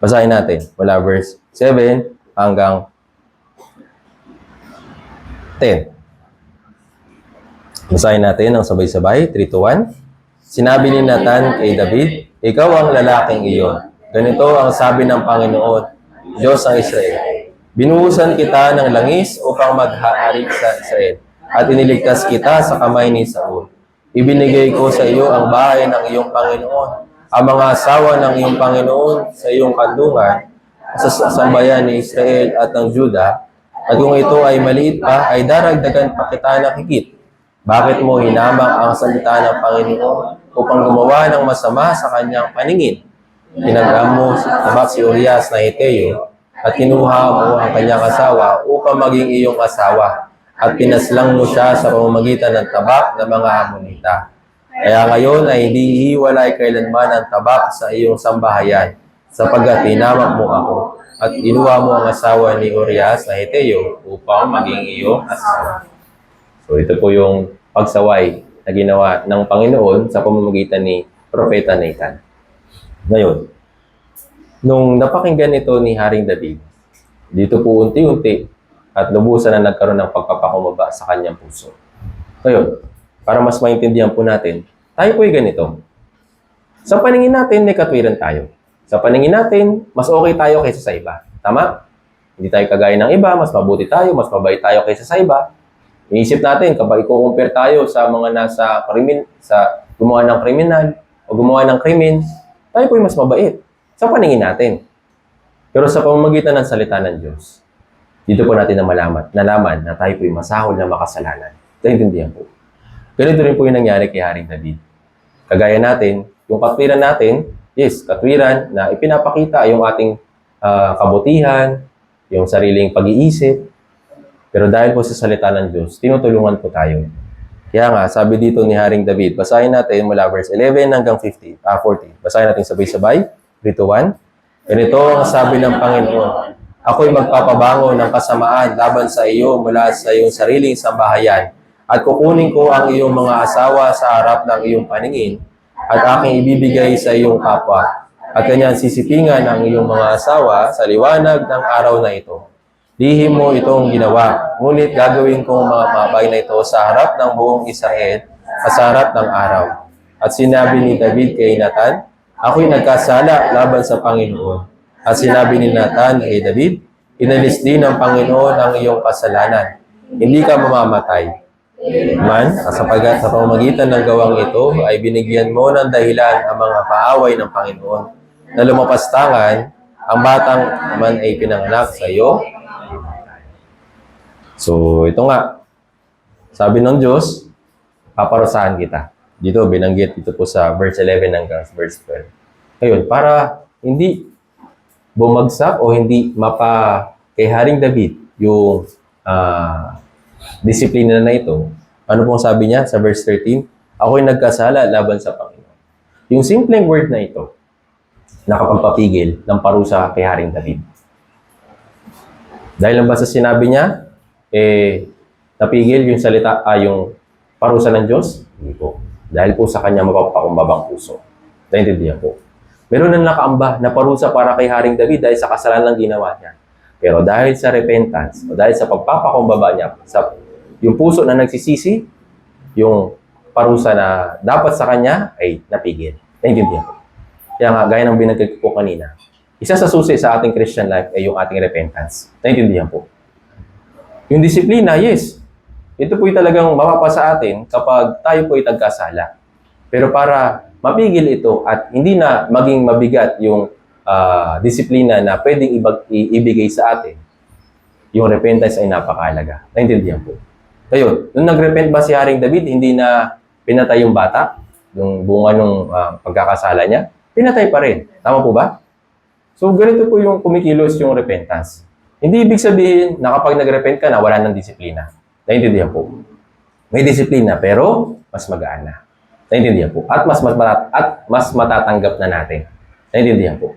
Basahin natin mula verse 7 hanggang 10. Basahin natin ng sabay-sabay, 3 to 1. Sinabi ni Nathan kay David, ikaw ang lalaking iyon. Ganito ang sabi ng Panginoon, Diyos ng Israel. Binuhusan kita ng langis upang maghari sa Israel at iniligtas kita sa kamay ni Saul. Ibinigay ko sa iyo ang bahay ng iyong Panginoon, ang mga asawa ng iyong Panginoon sa iyong kandungan, sa sambayan ni Israel at ng Juda, at kung ito ay maliit pa, ay daragdagan pa kita ng higit. Bakit mo hinamang ang salita ng Panginoon upang gumawa ng masama sa kanyang paningin? Pinagam mo si Urias na Heteo at kinuha mo ang kanyang asawa upang maging iyong asawa at pinaslang mo siya sa pamamagitan ng tabak ng mga Amonita. Kaya ngayon ay hindi ihiwalay kailanman ang tabak sa iyong sambahayan sapagkat hinamak mo ako at inuha mo ang asawa ni Urias na Heteo upang maging iyong asawa. So ito po yung pagsaway na ginawa ng Panginoon sa pamamagitan ni Propeta Nathan. Ngayon, nung napakinggan ito ni Haring David, dito po unti-unti at lubusan na nagkaroon ng pagpapakumbaba sa kanyang puso. Ngayon, para mas maintindihan po natin, tayo po'y ganito. Sa paningin natin, may katwiran tayo. Sa paningin natin, mas okay tayo kaysa sa iba. Tama? Hindi tayo kagaya ng iba, mas mabuti tayo, mas mabait tayo kaysa sa iba. Iisip natin, kapag i-compare tayo sa mga nasa gumawa ng kriminal o gumawa ng krimen, tayo po'y mas mabait sa paningin natin. Pero sa pamamagitan ng salita ng Diyos, dito po natin nalaman na tayo po'y masahol na makasalanan. Naintindihan po. Ganito rin po yung nangyari kay Haring David. Kagaya natin, yung katwiran natin, yes, katwiran na ipinapakita yung ating kabutihan, yung sariling pag-iisip. Pero dahil po sa salita ng Diyos, tinutulungan po tayo. Kaya nga, sabi dito ni Haring David, basahin natin mula verse 11 hanggang 14. Basahin natin sabay-sabay. 3 to 1. Ganito ang sabi ng Panginoon, ako'y magpapabango ng kasamaan laban sa iyo mula sa iyong sariling sambahayan at kukunin ko ang iyong mga asawa sa harap ng iyong paningin at aking ibibigay sa iyong kapwa. At kanyan sisipingan ang iyong mga asawa sa liwanag ng araw na ito. Lihim mo itong ginawa, ngunit gagawin kong mga mabay na ito sa harap ng buong Israel at sa harap ng araw. At sinabi ni David kay Nathan, ako'y nagkasala laban sa Panginoon. At sinabi ni Nathan kay David, inalis din ng Panginoon ang iyong kasalanan. Hindi ka mamamatay. Sapagat sa pamamagitan ng gawang ito ay binigyan mo ng dahilan ang mga paaway ng Panginoon na lumapastangan ang batang man ay pinanganak sa iyo. So, ito nga. Sabi ng Diyos, paparusahan kita. Dito, binanggit dito po sa verse 11 hanggang verse 12. Ngayon, para hindi bumagsak o hindi kay Haring David yung disiplina na ito, ano pong sabi niya sa verse 13? Ako'y nagkasala laban sa Panginoon. Yung simpleng word na ito, nakapagpapigil ng parusa kay Haring David. Dahil lang ba sa sinabi niya, napigil yung salita, yung parusa ng Diyos? Hindi po. Dahil po sa kanya mapapakumbabang puso. Naintindihan po. Meron na nakaamba na parusa para kay Haring David dahil sa kasalanan ginawa niya. Pero dahil sa repentance, o dahil sa pagpapakumbaba niya, yung puso na nagsisisi, yung parusa na dapat sa kanya ay napigil. Naintindihan po. Kaya nga, gaya ng binanggit ko kanina, isa sa susi sa ating Christian life ay yung ating repentance. Naintindihan po. Yung disiplina, yes. Ito po'y talagang mapapasa atin kapag tayo po'y nagkasala. Pero para mapigil ito at hindi na maging mabigat yung disiplina na pwedeng ibigay sa atin, yung repentance ay napakahalaga. Naintindihan po. Ngayon, nung nag-repent ba si Haring David, hindi na pinatay yung bata, yung bunga ng pagkakasala niya? Pinatay pa rin. Tama po ba? So, ganito po yung kumikilos yung repentance. Hindi ibig sabihin na kapag nag-repent ka na, wala ng disiplina. Naintindihan po. May disiplina, pero mas magaan na. Naintindihan po. At mas matatanggap na natin. Naintindihan po.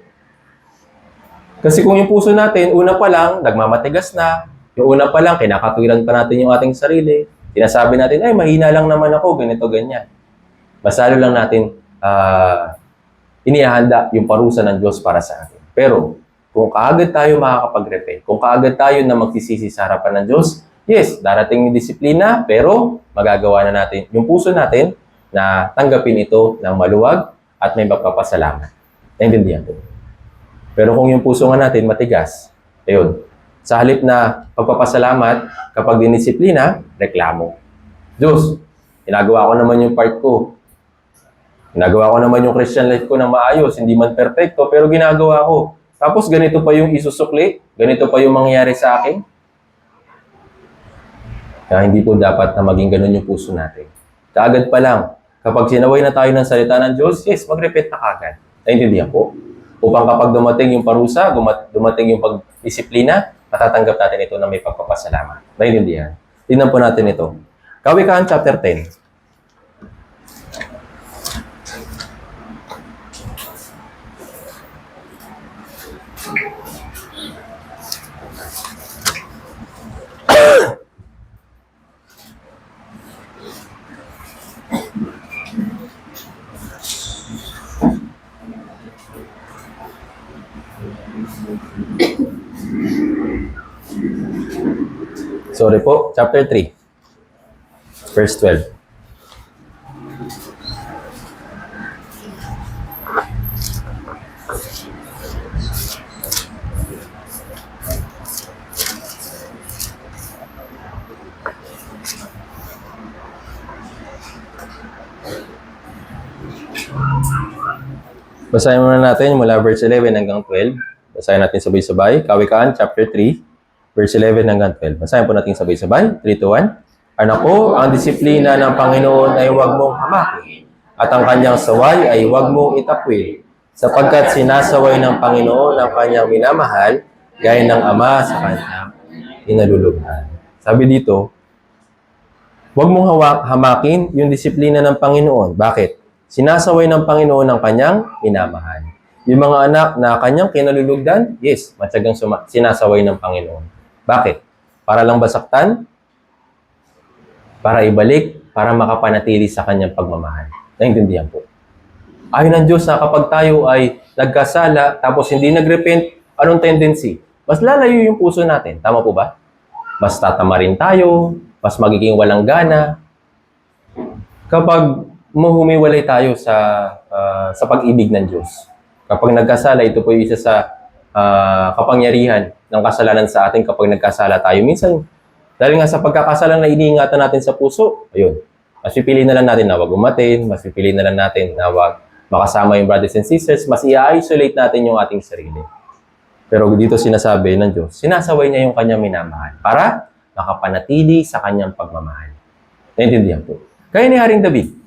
Kasi kung yung puso natin, una pa lang, nagmamatigas na, yung una pa lang, kinakatwiran pa natin yung ating sarili, sinasabi natin, ay, mahina lang naman ako, ganito, ganyan. Mas lalo lang natin inihanda yung parusa ng Diyos para sa atin. Pero, kung kaagad tayo makakapag-repent, kung kaagad tayo na magsisisi sa harapan ng Diyos, yes, darating yung disiplina, pero magagawa na natin yung puso natin na tanggapin ito ng maluwag at may magpapasalamat. Naintindihan po. Pero kung yung puso nga natin matigas, ayun, sa halip na pagpapasalamat, kapag dinisiplina, reklamo. Diyos, ginagawa ko naman yung part ko. Ginagawa ko naman yung Christian life ko ng maayos, hindi man perfecto, pero ginagawa ko. Tapos ganito pa yung isusukli, ganito pa yung mangyayari sa akin. Kaya hindi po dapat na maging ganun yung puso natin. Kaagad pa lang, kapag sinaway na tayo ng salita ng Diyos, yes, mag-repent na kaagad. Naintindihan po? Upang kapag dumating yung parusa, dumating yung pagdisiplina, matatanggap natin ito na may pagpapasalamat. Naintindihan? Tingnan po natin ito. Kawikaan chapter 10. Sorry po, chapter 3, verse 12. Basahin muna natin mula verse 11 hanggang 12. Basahin natin sabay-sabay. Kawikaan, chapter 3, verse 11 hanggang 12. Basahin po natin sabay-sabay. 3, 2, 1. Anak ko, ang disiplina ng Panginoon ay huwag mong hamakin, at ang kanyang saway ay huwag mong itapwil, sapagkat sinasaway ng Panginoon ang kanyang minamahal, gaya ng ama sa kanyang inalulughan. Sabi dito, huwag mong hamakin yung disiplina ng Panginoon. Bakit? Sinasaway ng Panginoon ang kanyang minamahal. Yung mga anak na kanyang kinalulugdan, yes, matyagang sinasaway ng Panginoon. Bakit? Para lang basaktan? Para ibalik? Para makapanatili sa kanyang pagmamahal. Naintindihan po. Ayon ng Diyos na kapag tayo ay nagkasala, tapos hindi nagrepent, anong tendency? Mas lalayo yung puso natin. Tama po ba? Mas tatamarin tayo, mas magiging walang gana. Kapag humiwalay tayo sa pag-ibig ng Diyos. Kapag nagkasala, ito po yung isa sa kapangyarihan ng kasalanan sa atin kapag nagkasala tayo. Minsan, dahil nga sa pagkakasala na iniingatan natin sa puso, ayun, mas pipili na lang natin na wag umatin, mas pipili na lang natin na wag makasama yung brothers and sisters, mas i-isolate natin yung ating sarili. Pero dito sinasabi ng Diyos, sinasaway niya yung kanyang minamahal para makapanatili sa kanyang pagmamahal. Naintindihan po. Kaya ni Haring David,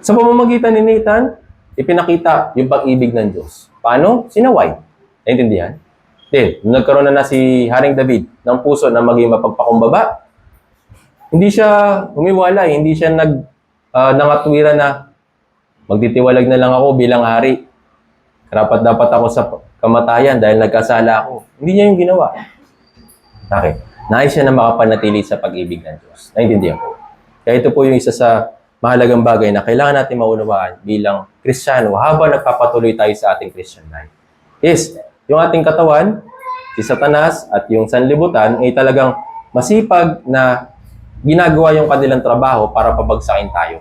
sa pamamagitan ni Nathan, ipinakita yung pag-ibig ng Diyos. Paano? Sinaway. Naintindihan? Then, nagkaroon na si Haring David ng puso na maging mapagpakumbaba. Hindi siya humiwalay, hindi siya nangatwira na magtitiwalag na lang ako bilang hari. Karapat dapat ako sa kamatayan dahil nagkasala ako. Hindi niya yung ginawa. Bakit? Nais siya na makapanatili sa pag-ibig ng Diyos. Naintindihan po. Kaya ito po yung isa sa mahalagang bagay na kailangan natin maunawaan bilang Kristiyano habang nagpapatuloy tayo sa ating Christian life. Yes, yung ating katawan, si Satanas at yung sanlibutan ay talagang masipag na ginagawa yung kanilang trabaho para pabagsakin tayo.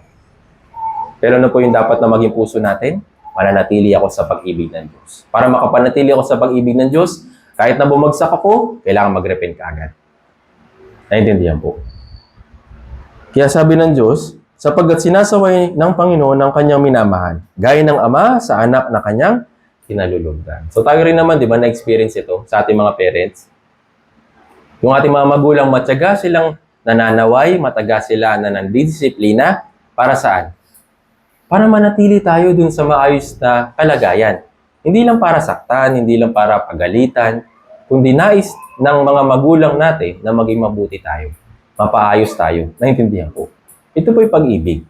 Pero ano po yung dapat na maging puso natin? Mananatili ako sa pag-ibig ng Diyos. Para makapanatili ako sa pag-ibig ng Diyos, kahit na bumagsak ako, kailangan mag-repent ka agad. Naintindihan po. Kaya sabi ng Diyos, sapagkat sinasaway ng Panginoon ang kanyang minamahal, gaya ng ama sa anak na kanyang kinalulugdan. So tayo rin naman, di ba, na-experience ito sa ating mga parents. Yung ating mga magulang, matyaga silang nananaway, mataga sila na nandidisiplina. Para saan? Para manatili tayo dun sa maayos na kalagayan. Hindi lang para saktan, hindi lang para pagalitan, kundi nais ng mga magulang natin na maging mabuti tayo. Mapaayos tayo. Naintindihan po. Ito po yung pag-ibig.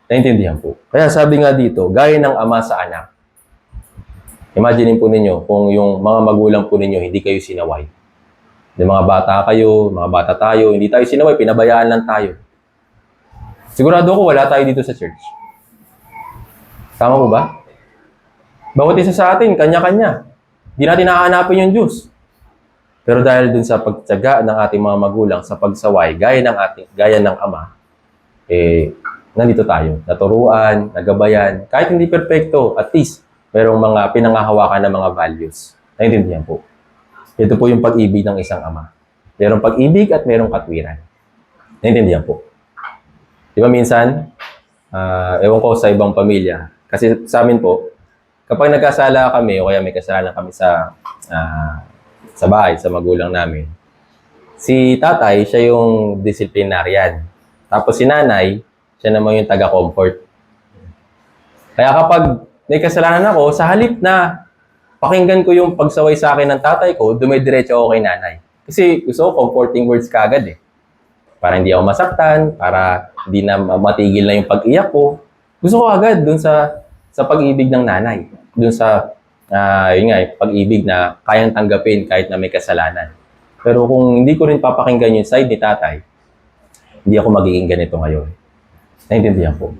Naintindihan po. Kaya sabi nga dito, gaya ng ama sa anak. Imagine po ninyo kung yung mga magulang po ninyo hindi kayo sinaway. Yung mga bata kayo, mga bata tayo, hindi tayo sinaway, pinabayaan lang tayo. Sigurado ko wala tayo dito sa church. Tama po ba? Bawat isa sa atin, kanya-kanya. Hindi natin nakahanapin yung Diyos. Pero dahil dun sa pagtyaga ng ating mga magulang sa pagsaway, gaya ng ama, nandito tayo. Naturuan, nagabayan. Kahit hindi perfecto, at least, merong mga pinangahawakan ng mga values. Naintindihan po. Ito po yung pag-ibig ng isang ama. Merong pag-ibig at merong katwiran. Naintindihan po. Di ba minsan, ewan ko sa ibang pamilya, kasi sa amin po, kapag nagkasala kami o kaya may kasalanan kami sa bahay, sa magulang namin, si tatay, siya yung disciplinarian. Tapos si nanay, siya naman yung taga-comfort. Kaya kapag may kasalanan ako, sa halip na pakinggan ko yung pagsaway sa akin ng tatay ko, dumidiretso ako kay nanay. Kasi gusto ko comforting words kagad eh. Para hindi ako masaktan, para hindi na matigil na yung pag-iyak ko. Gusto ko agad dun sa pag-ibig ng nanay. Dun sa, yun nga, pag-ibig na kayang tanggapin kahit na may kasalanan. Pero kung hindi ko rin papakinggan yung side ni tatay, hindi ako magiging ganito ngayon. Naintindihan po.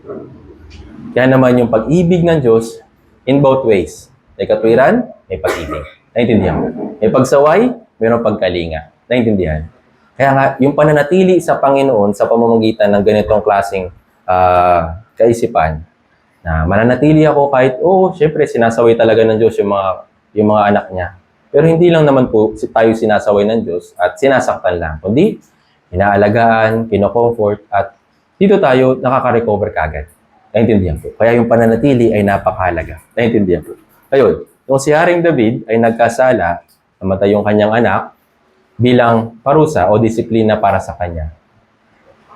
Kaya naman yung pag-ibig ng Diyos in both ways. May katwiran, may pag-ibig. Naintindihan mo? May pagsaway, mayroong pagkalinga. Naintindihan? Kaya nga, yung pananatili sa Panginoon sa pamamagitan ng ganitong klaseng kaisipan, na mananatili ako kahit, syempre, sinasaway talaga ng Diyos yung mga anak niya. Pero hindi lang naman po tayo sinasaway ng Diyos at sinasaktan lang. Kundi, inaalagaan, kinocomfort, at dito tayo nakaka-recover kagad. Naintindihan po. Kaya yung pananatili ay napakahalaga. Naintindihan po. Ayun, nung si Haring David ay nagkasala, namatay yung kanyang anak bilang parusa o disiplina para sa kanya.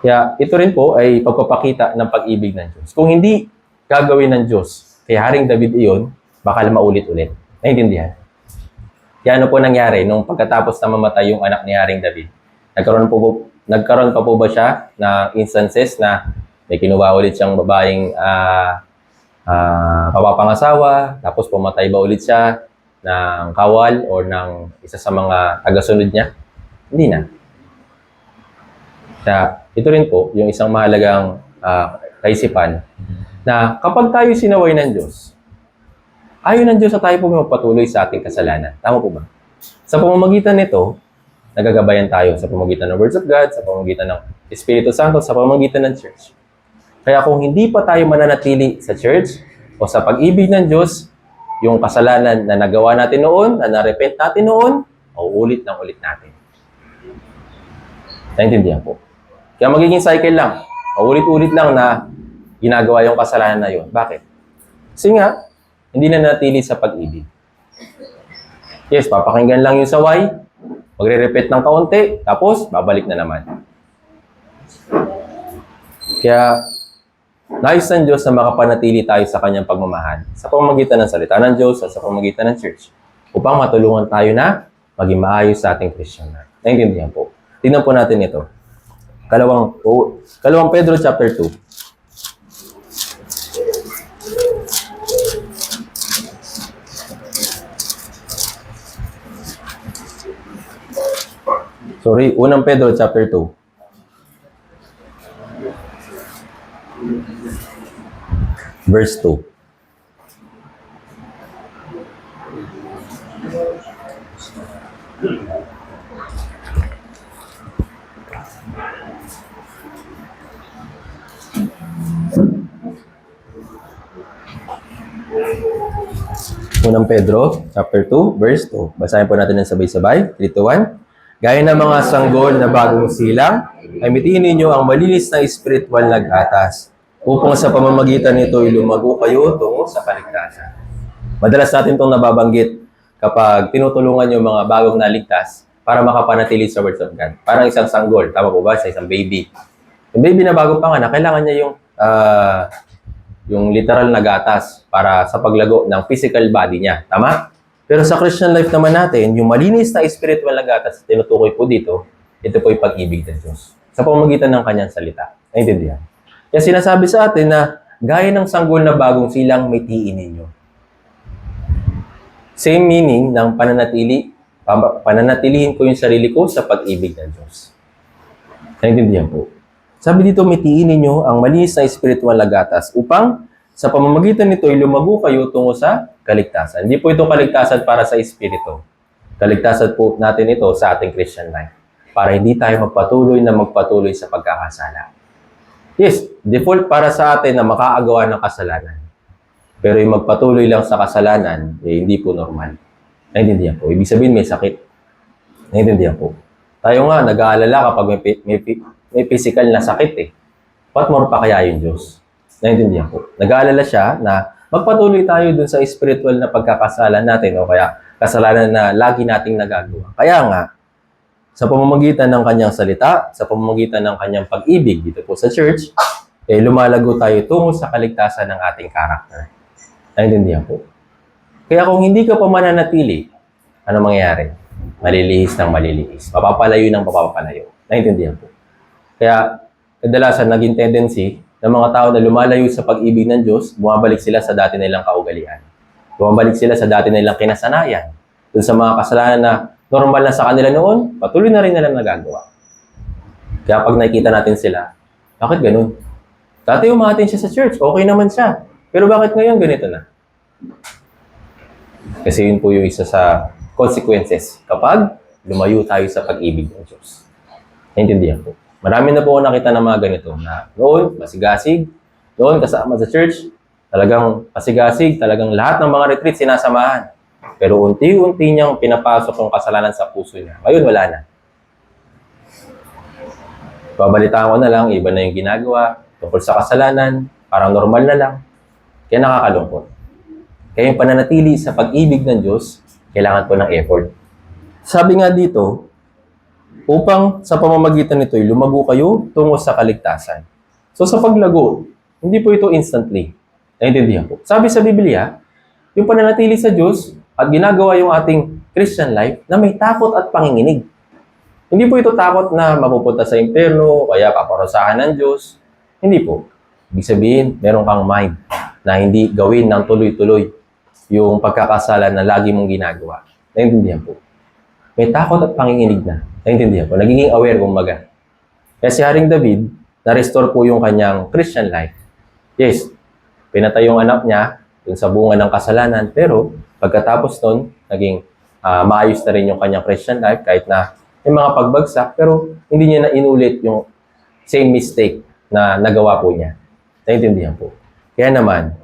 Kaya ito rin po ay pagpapakita ng pag-ibig ng Diyos. Kung hindi gagawin ng Diyos kay Haring David iyon, bakal maulit-ulit. Naintindihan? Kaya ano po nangyari nung pagkatapos na mamatay yung anak ni Haring David? Nagkaroon pa po ba siya na instances na may kinuha ulit siyang babaeng papapangasawa, tapos pumatay ba ulit siya ng kawal o ng isa sa mga tagasunod niya? Hindi na. Kaya ito rin po yung isang mahalagang kaisipan na kapag tayo sinaway ng Diyos, ayaw ng Diyos na tayo po magpatuloy sa ating kasalanan. Tama po ba? Sa pamamagitan nito, nagagabayan tayo sa pamamagitan ng Words of God, sa pamamagitan ng Espiritu Santo, sa pamamagitan ng Church. Kaya kung hindi pa tayo mananatili sa Church o sa pag-ibig ng Diyos, yung kasalanan na nagawa natin noon, na na-repent natin noon, uulit ng ulit natin. Naintindihan po. Kaya magiging cycle lang. Ulit-ulit lang na ginagawa yung kasalanan na yun. Bakit? Kasi nga, hindi na natili sa pag-ibig. Yes, papakinggan lang yung saway, magre-repeat ng kaunti, tapos babalik na naman. Kaya, nais ng Diyos na makapanatili tayo sa kanyang pagmamahal sa pamamagitan ng salita ng Diyos at sa pamamagitan ng Church upang matulungan tayo na maging maayos sa ating Christian life. Naintindihan po. Tingnan po natin ito. Kalawang Pedro chapter 2. Unang Pedro chapter 2. Verse 2. Unang Pedro, chapter 2, verse 2. Basahin po natin ng sabay-sabay. 3, 2, 1. Gaya ng mga sanggol na bagong silang, ay mitiin ninyo ang malinis na espiritual na gatas, upang sa pamamagitan nito ilumago kayo tungo sa kaligtasan. Madalas natin itong nababanggit kapag tinutulungan yung mga bagong naligtas para makapanatili sa words of God. Parang isang sanggol, tama po ba? Sa isang baby. Yung baby na bagong panganak, kailangan niya yung literal na gatas para sa paglago ng physical body niya. Tama? Pero sa Christian life naman natin, yung malinis na spiritual na gatas, tinutukoy po dito, ito po yung pag-ibig ng Diyos. Sa pamamagitan ng kanyang salita. Naintindihan? Kaya sinasabi sa atin na gaya ng sanggol na bagong silang may tiin ninyo. Same meaning ng pananatilihin ko yung sarili ko sa pag-ibig ng Diyos. Naintindihan po. Sabi dito, mitiin ninyo ang malinis na spiritual na gatas upang sa pamamagitan nito ay lumago kayo tungo sa kaligtasan. Hindi po ito kaligtasan para sa espiritu. Kaligtasan po natin ito sa ating Christian life para hindi tayo magpatuloy sa pagkakasala. Yes, default para sa atin na makaagawa ng kasalanan. Pero yung magpatuloy lang sa kasalanan, hindi po normal. Naintindihan po. Ibig sabihin may sakit. Naintindihan po. Tayo nga, nag-aalala kapag may physical na sakit eh. What more pa kaya yung Diyos? Naintindihan po. Nag-aalala siya na magpatuloy tayo dun sa spiritual na pagkakasalan natin o kaya kasalanan na lagi nating nagagawa. Kaya nga, sa pamamagitan ng kanyang salita, sa pamamagitan ng kanyang pag-ibig dito po sa church, lumalago tayo tungo sa kaligtasan ng ating karakter. Naintindihan po. Kaya kung hindi ka pa mananatili, ano mangyayari? Malilihis ng malilihis. Papapalayo ng papapalayo. Naintindihan po. Kaya, kadalasan naging tendency ng mga tao na lumalayo sa pag-ibig ng Diyos, bumabalik sila sa dati nilang kaugalian. Bumabalik sila sa dati nilang kinasanayan. Dun sa mga kasalanan na normal na sa kanila noon, patuloy na rin nilang nagagawa. Kaya pag nakikita natin sila, bakit ganun? Dati umatin siya sa church, okay naman siya. Pero bakit ngayon ganito na? Kasi yun po yung isa sa consequences kapag lumayo tayo sa pag-ibig ng Diyos. Naintindihan po. Marami na po ako nakita ng mga ganito na noon, masigasig. Noon, kasama sa church, talagang masigasig. Talagang lahat ng mga retreat sinasamahan. Pero unti-unti niyang pinapasok yung kasalanan sa puso niya. Ngayon, wala na. Babalitaan ko na lang, iba na yung ginagawa tungkol sa kasalanan. parang normal na lang. Kaya nakakalungkot. Kaya yung pananatili sa pag-ibig ng Diyos, kailangan po ng effort. Sabi nga dito, upang sa pamamagitan nito'y lumago kayo tungo sa kaligtasan. So sa paglago, hindi po ito instantly. Naintindihan po. Sabi sa Biblia, yung pananatili sa Diyos at ginagawa yung ating Christian life na may takot at panginginig. Hindi po ito takot na mapupunta sa impyerno, kaya paparusahan ng Diyos. Hindi po. Ibig sabihin, meron kang mind na hindi gawin ng tuloy-tuloy yung pagkakasala na lagi mong ginagawa. Naintindihan po. May takot at panginginig na. Naintindihan po. Nagiging aware kumbaga. Kaya si Haring David, na-restore po yung kanyang Christian life. Yes, pinatay yung anak niya dun sa bunga ng kasalanan, pero pagkatapos nun, naging maayos na rin yung kanyang Christian life kahit na may mga pagbagsak, pero hindi niya na inulit yung same mistake na nagawa po niya. Naintindihan po. Kaya naman,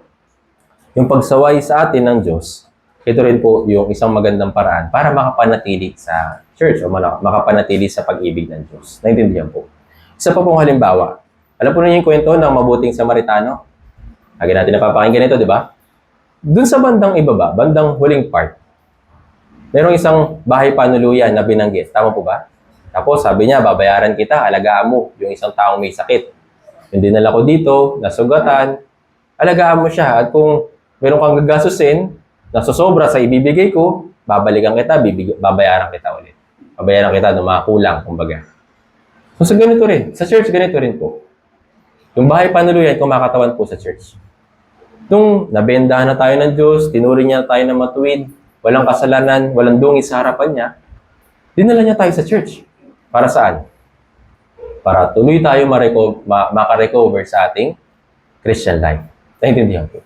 yung pagsaway sa atin ng Diyos, ito rin po yung isang magandang paraan para makapanatili sa church o makapanatili sa pag-ibig ng Diyos. Naintindihan po. Isa pa pong halimbawa, alam po ninyo yung kwento ng mabuting Samaritano? Lagi natin napapakinggan ito, di ba? Doon sa bandang ibaba, bandang huling part, merong isang bahay panuluyan na binanggit. Tama po ba? Tapos sabi niya, babayaran kita, alagaan mo yung isang taong may sakit. Yung dinala ko dito, nasugatan, alagaan mo siya. At kung meron kang gagastusin, nasosobra sa ibibigay ko, babalikan kita, babayaran kita ulit. Babayaran kita ng mga kulang, kumbaga. So sa ganito rin, sa church ganito rin po. Yung bahay panuluyan, kumakatawan po sa church. Nung nabendahan na tayo ng Diyos, tinuri niya tayo na matuwid, walang kasalanan, walang dungi sa harapan niya, dinala niya tayo sa church. Para saan? Para tuloy tayo makarecover sa ating Christian life. Naintindihan po.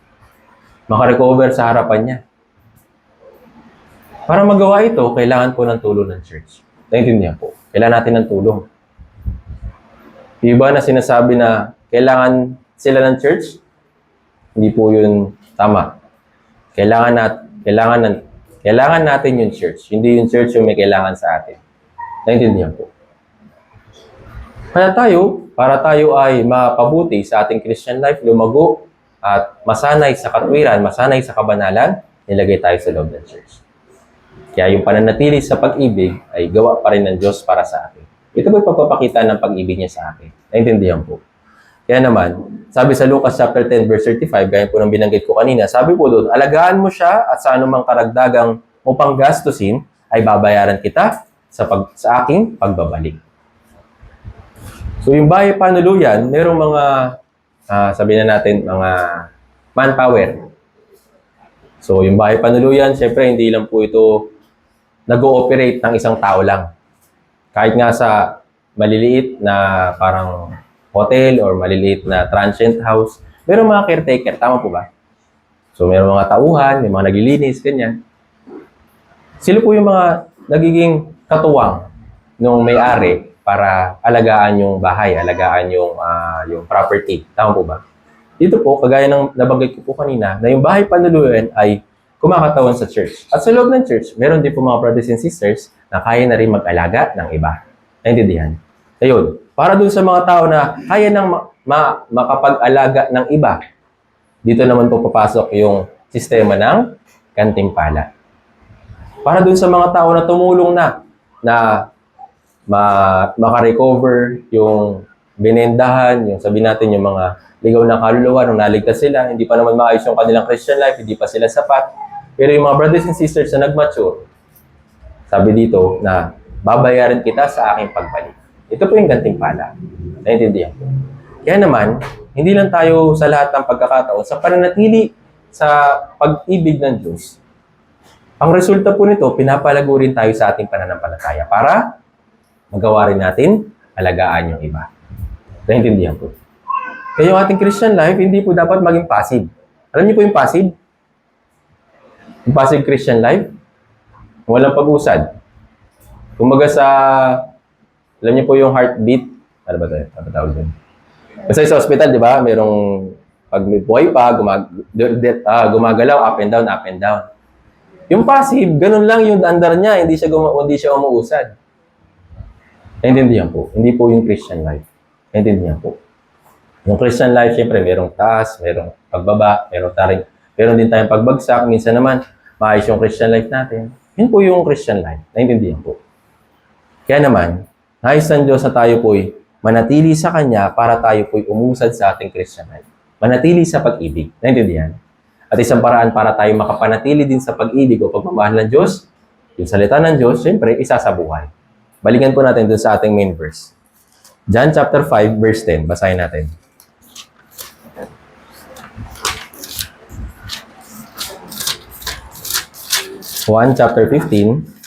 Makarecover sa harapan niya. Para magawa ito, kailangan po ng tulong ng church. Naintindihan po. Kailangan natin ng tulong. Iba na sinasabi na kailangan sila ng church, hindi po yun tama. Kailangan natin yung church. Hindi yung church yung may kailangan sa atin. Naintindihan po. Kaya para tayo ay mapabuti sa ating Christian life, lumago at masanay sa katwiran, masanay sa kabanalan, nilagay tayo sa loob ng church. Kaya yung pananatili sa pag-ibig ay gawa pa rin ng Diyos para sa atin. Ito po yung pagpapakita ng pag-ibig niya sa akin. Naintindihan po. Kaya naman, sabi sa Lucas chapter 10 verse 35, gaya po ng binanggit ko kanina, sabi po doon, alagaan mo siya at sa anumang karagdagang mo pang gastusin ay babayaran kita sa aking pagbabalik. So yung bahay panuluyan, merong mga, sabihin na natin, mga manpower. So yung bahay panuluyan, syempre hindi lang po ito nag-ooperate ng isang tao lang. Kahit nga sa maliliit na parang hotel or maliliit na transient house, merong mga caretaker, tama po ba? So merong mga tauhan, may mga naglilinis, ganyan. Sila po yung mga nagiging katuwang nung may-ari para alagaan yung bahay, alagaan yung property. Tama po ba? Dito po, kagaya ng nabanggit ko po kanina, na yung bahay panuluyan ay kumakatawan sa church. At sa loob ng church, meron din po mga brothers and sisters na kaya na rin mag-alaga ng iba. Naintindihan? Ayun, para dun sa mga tao na kaya nang makapag-alaga ng iba, dito naman po papasok yung sistema ng kantimpala. Para dun sa mga tao na tumulong na makarecover yung binendahan, yung sabihin natin yung mga ligaw na kaluluwa, nung naligtas sila, hindi pa naman maayos yung kanilang Christian life, hindi pa sila sapat. Pero yung mga brothers and sisters na nag-mature, sabi dito na babayaran kita sa aking pagbalik. Ito po yung gantimpala. Naintindihan po. Kaya naman, hindi lang tayo sa lahat ng pagkakataon, sa pananatili sa pag-ibig ng Diyos, ang resulta po nito, pinapalago rin tayo sa ating pananampalataya para magawa rin natin alagaan yung iba. Naintindihan po. Kaya yung ating Christian life, hindi po dapat maging passive. Alam niyo po yung passive? Yung passive Christian life, walang pag-usad. Kumbaga alam niyo po yung heartbeat, ano ba ito? Ano tawag doon? Kasi sa hospital, di ba, merong pag may buhay pa, gumagalaw, up and down, up and down. Yung passive, ganun lang yung andar niya, hindi siya umuusad. Naintindihan po. Hindi po yung Christian life. Naintindihan po. Yung Christian life, syempre, merong taas, merong pagbaba, meron din tayong pagbagsak. Minsan naman, maayos yung Christian life natin. Yun po yung Christian life. Naintindihan po. Kaya naman, nais ng Diyos na tayo po'y manatili sa Kanya para tayo po'y umusad sa ating Christian life. Manatili sa pag-ibig. Naintindihan? At isang paraan para tayo makapanatili din sa pag-ibig o pagmamahal ng Diyos, yung salita ng Diyos, syempre, isa sa buhay. Balikan po natin dun sa ating main verse. John chapter 5, verse 10. Basahin natin. Juan chapter 15.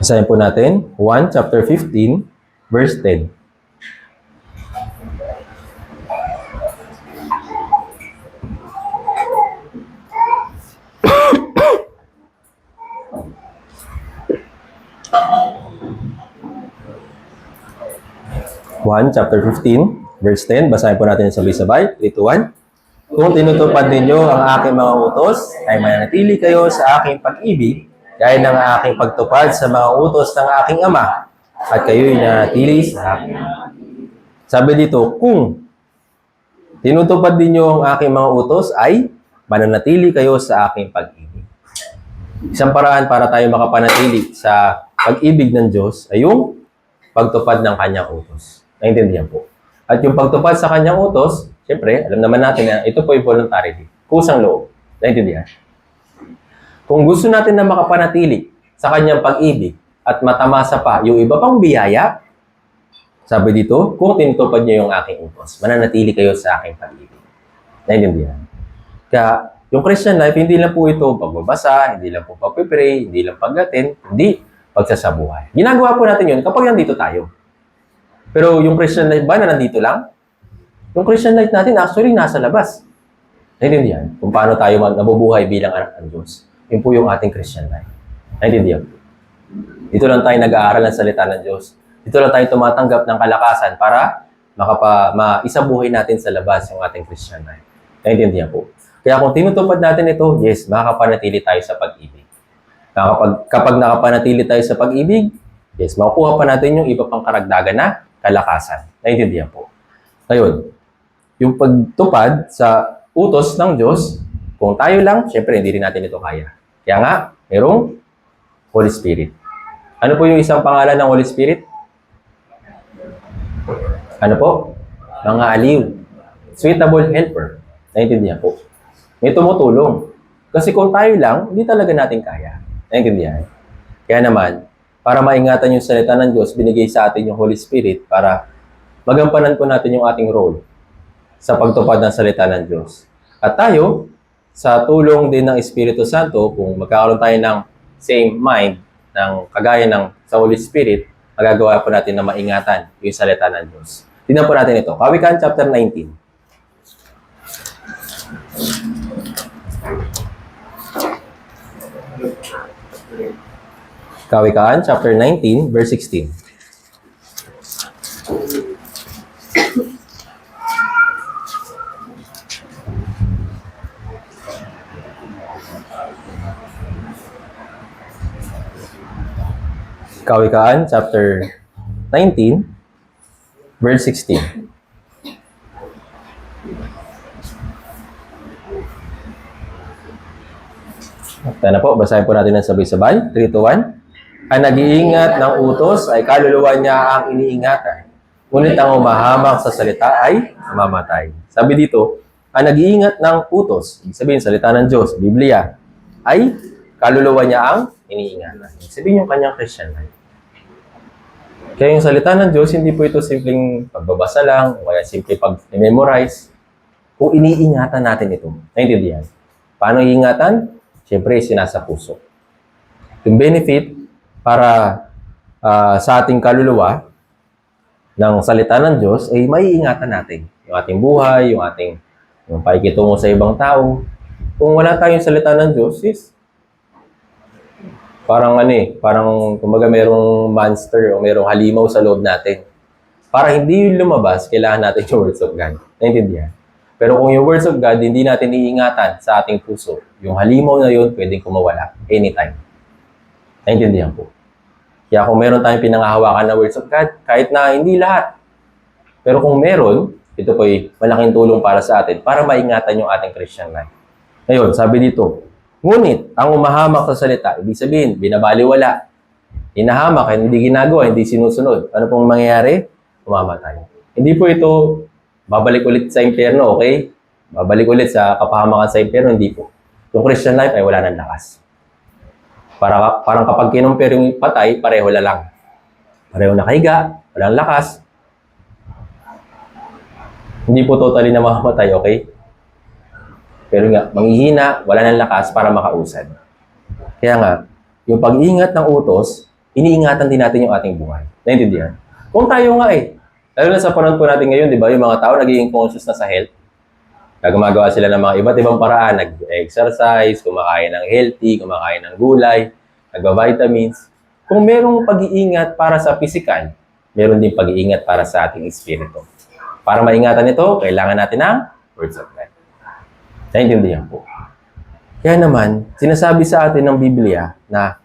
Basahin po natin. Juan chapter 15, verse 10. Juan chapter 15, verse 10. Basahin po natin sabay-sabay. 3, 2, 1. Kung tinutupad ninyo ang aking mga utos, ay mananatili kayo sa aking pag-ibig, gaya ng aking pagtupad sa mga utos ng aking Ama, at kayo'y nanatili sa akin. Sabi dito, kung tinutupad ninyo ang aking mga utos, ay mananatili kayo sa aking pag-ibig. Isang paraan para tayo makapanatili sa pag-ibig ng Diyos ay yung pagtupad ng kanyang utos. Naintindihan po. At yung pagtupad sa kanyang utos, siyempre, alam naman natin na ito po ay voluntary. Kusang loob. Naintindihan? Kung gusto natin na makapanatili sa kanyang pag-ibig at matamasa pa yung iba pang biyaya, sabi dito, kung tinutupad niyo yung aking utos, mananatili kayo sa aking pag-ibig. Naintindihan? Kaya, yung Christian life, hindi lang po ito pagbabasa, hindi lang po pag-pray, hindi lang pag-attend, hindi pagsasabuhay. Ginagawa po natin yun kapag nandito tayo. Pero yung Christian life ba na nandito lang? Yung Christian life natin actually nasa labas. Naintindihan? Kung paano tayo nabubuhay bilang anak ng Diyos. Yun po yung ating Christian life. Naintindihan? Dito lang tayo nag-aaral ng salita ng Diyos. Dito lang tayo tumatanggap ng kalakasan para maisabuhay natin sa labas yung ating Christian life. Naintindihan po? Kaya kung tinutupad natin ito, yes, makakapanatili tayo sa pag-ibig. Kapag nakapanatili tayo sa pag-ibig, yes, makukuha pa natin yung iba pang karagdagan na kalakasan. Naintindihan po. Ngayon, yung pagtupad sa utos ng Diyos, kung tayo lang, syempre hindi rin natin ito kaya. Kaya nga, merong Holy Spirit. Ano po yung isang pangalan ng Holy Spirit? Ano po? Mga aliw. Suitable helper. Naintindihan po. May tumutulong. Kasi kung tayo lang, hindi talaga natin kaya. Naintindihan? Kaya naman, para maingatan yung salita ng Diyos, binigay sa atin yung Holy Spirit para magampanan po natin yung ating role sa pagtupad ng salita ng Diyos. At tayo, sa tulong din ng Espiritu Santo, kung magkakaroon tayo ng same mind, ng kagaya ng sa Holy Spirit, magagawa po natin na maingatan yung salita ng Diyos. Tingnan po natin ito. Kawikaan chapter 19. Kawikaan chapter 19, verse 16. Kawikaan chapter 19, verse 16. Ito na po, basahin po natin ng sabay-sabay. 3, 2, 1. Ang nag-iingat ng utos ay kaluluwa niya ang iniingatan. Ngunit ang umahamak sa salita ay mamamatay. Sabi dito, ang nag-iingat ng utos, ibig sabihin salita ng Diyos, Biblia, ay kaluluwa niya ang iniingatan. Ibig sabihin yung kanyang Christian life. Kaya yung salita ng Diyos, hindi po ito simpleng pagbabasa lang, o kaya simple pag-memorize. Kung iniingatan natin ito, naintindihan? Paano iingatan? Siyempre, sinasa puso. Yung benefit para sa ating kaluluwa ng salita ng Diyos ay maiingatan natin. Yung ating buhay, yung pakikitungo sa ibang tao. Kung wala tayong salita ng Diyos, is parang kumbaga merong monster o merong halimaw sa loob natin. Para hindi yun lumabas, kailangan natin yung words of God. Naintindihan? Pero kung yung words of God, hindi natin iingatan sa ating puso, yung halimaw na yun, pwedeng kumawala anytime. Naintindihan po. Kaya kung meron tayong pinangahawakan na words of God, kahit na hindi lahat, pero kung meron, ito po ay malaking tulong para sa atin para maingatan yung ating Christian life. Ngayon, sabi dito, ngunit ang umahamak sa salita, ibig sabihin, binabaliwala, hinahamak, hindi ginagawa, hindi sinusunod. Ano pong mangyayari? Umamatay. Hindi po ito babalik ulit sa impyerno, okay? Babalik ulit sa kapahamakan sa impyerno, hindi po. Yung Christian life ay wala ng lakas. Parang kapag kinumpir yung patay, pareho na lang. Pareho nakahiga, walang lakas. Hindi po totally na mamamatay, okay? Pero nga, manghihina, wala ng lakas para makausad. Kaya nga, yung pag-iingat ng utos, iniingatan din natin yung ating buhay. Naintindihan? Kung tayo nga lalo na sa panahon po natin ngayon, di ba, yung mga tao nagiging conscious na sa health. Gumagawa sila ng mga iba't ibang paraan, nag-exercise, kumakain ng healthy, kumakain ng gulay, nagba-vitamins. Kung merong pag-iingat para sa physical, meron din pag-iingat para sa ating espiritu. Para maingatan ito, kailangan natin ng words of God. Naintindihan po. Kaya naman, sinasabi sa atin ng Biblia na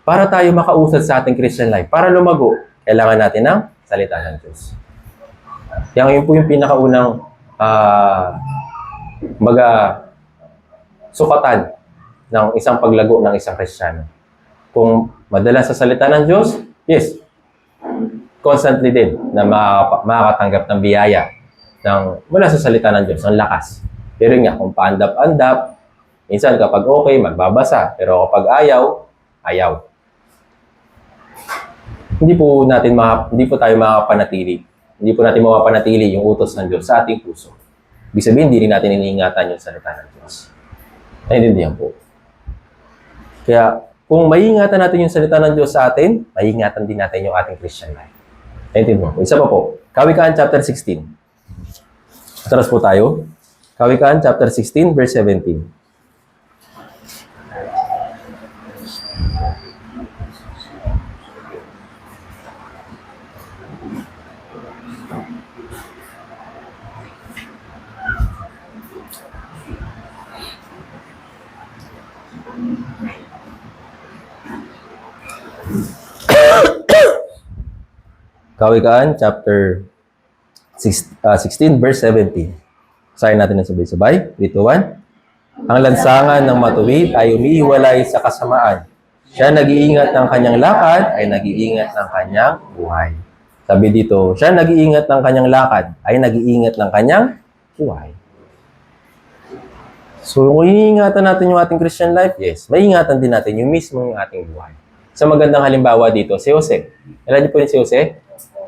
para tayo makausad sa ating Christian life, para lumago, kailangan natin ng salita ng Diyos. Kaya yun po yung pinakaunang sukatan ng isang paglago ng isang Kristiyano. Kung madalas sa salita ng Diyos, yes, constantly din na makakatanggap ng biyaya mula sa salita ng Diyos, ng lakas. Pero nga, kung paandap-andap, minsan kapag okay, magbabasa. Pero kapag ayaw. Hindi po tayo makapanatili. Hindi po natin mapapanatili yung utos ng Diyos sa ating puso. Ibig sabihin, hindi rin natin iniingatan yung salita ng Diyos. Naintindihan po. Kaya, kung maiingatan natin yung salita ng Diyos sa atin, maiingatan din natin yung ating Christian life. Naintindihan po. Isa pa po. Kawikaan chapter 16. Atras po tayo. Kawikaan chapter 16, verse 17. Kawikaan chapter 16, verse 17. Basahin natin ng sabay-sabay. 3, 2, 1. Ang lansangan ng matuwid ay umihiwalay sa kasamaan. Siya nag-iingat ng kanyang lakad ay nag-iingat ng kanyang buhay. Sabi dito, siya nag-iingat ng kanyang lakad ay nag-iingat ng kanyang buhay. So, kung iingatan natin yung ating Christian life, yes, maiingatan din natin yung mismo yung ating buhay. Sa magandang halimbawa dito, si Jose. Alam niyo po yung si Jose?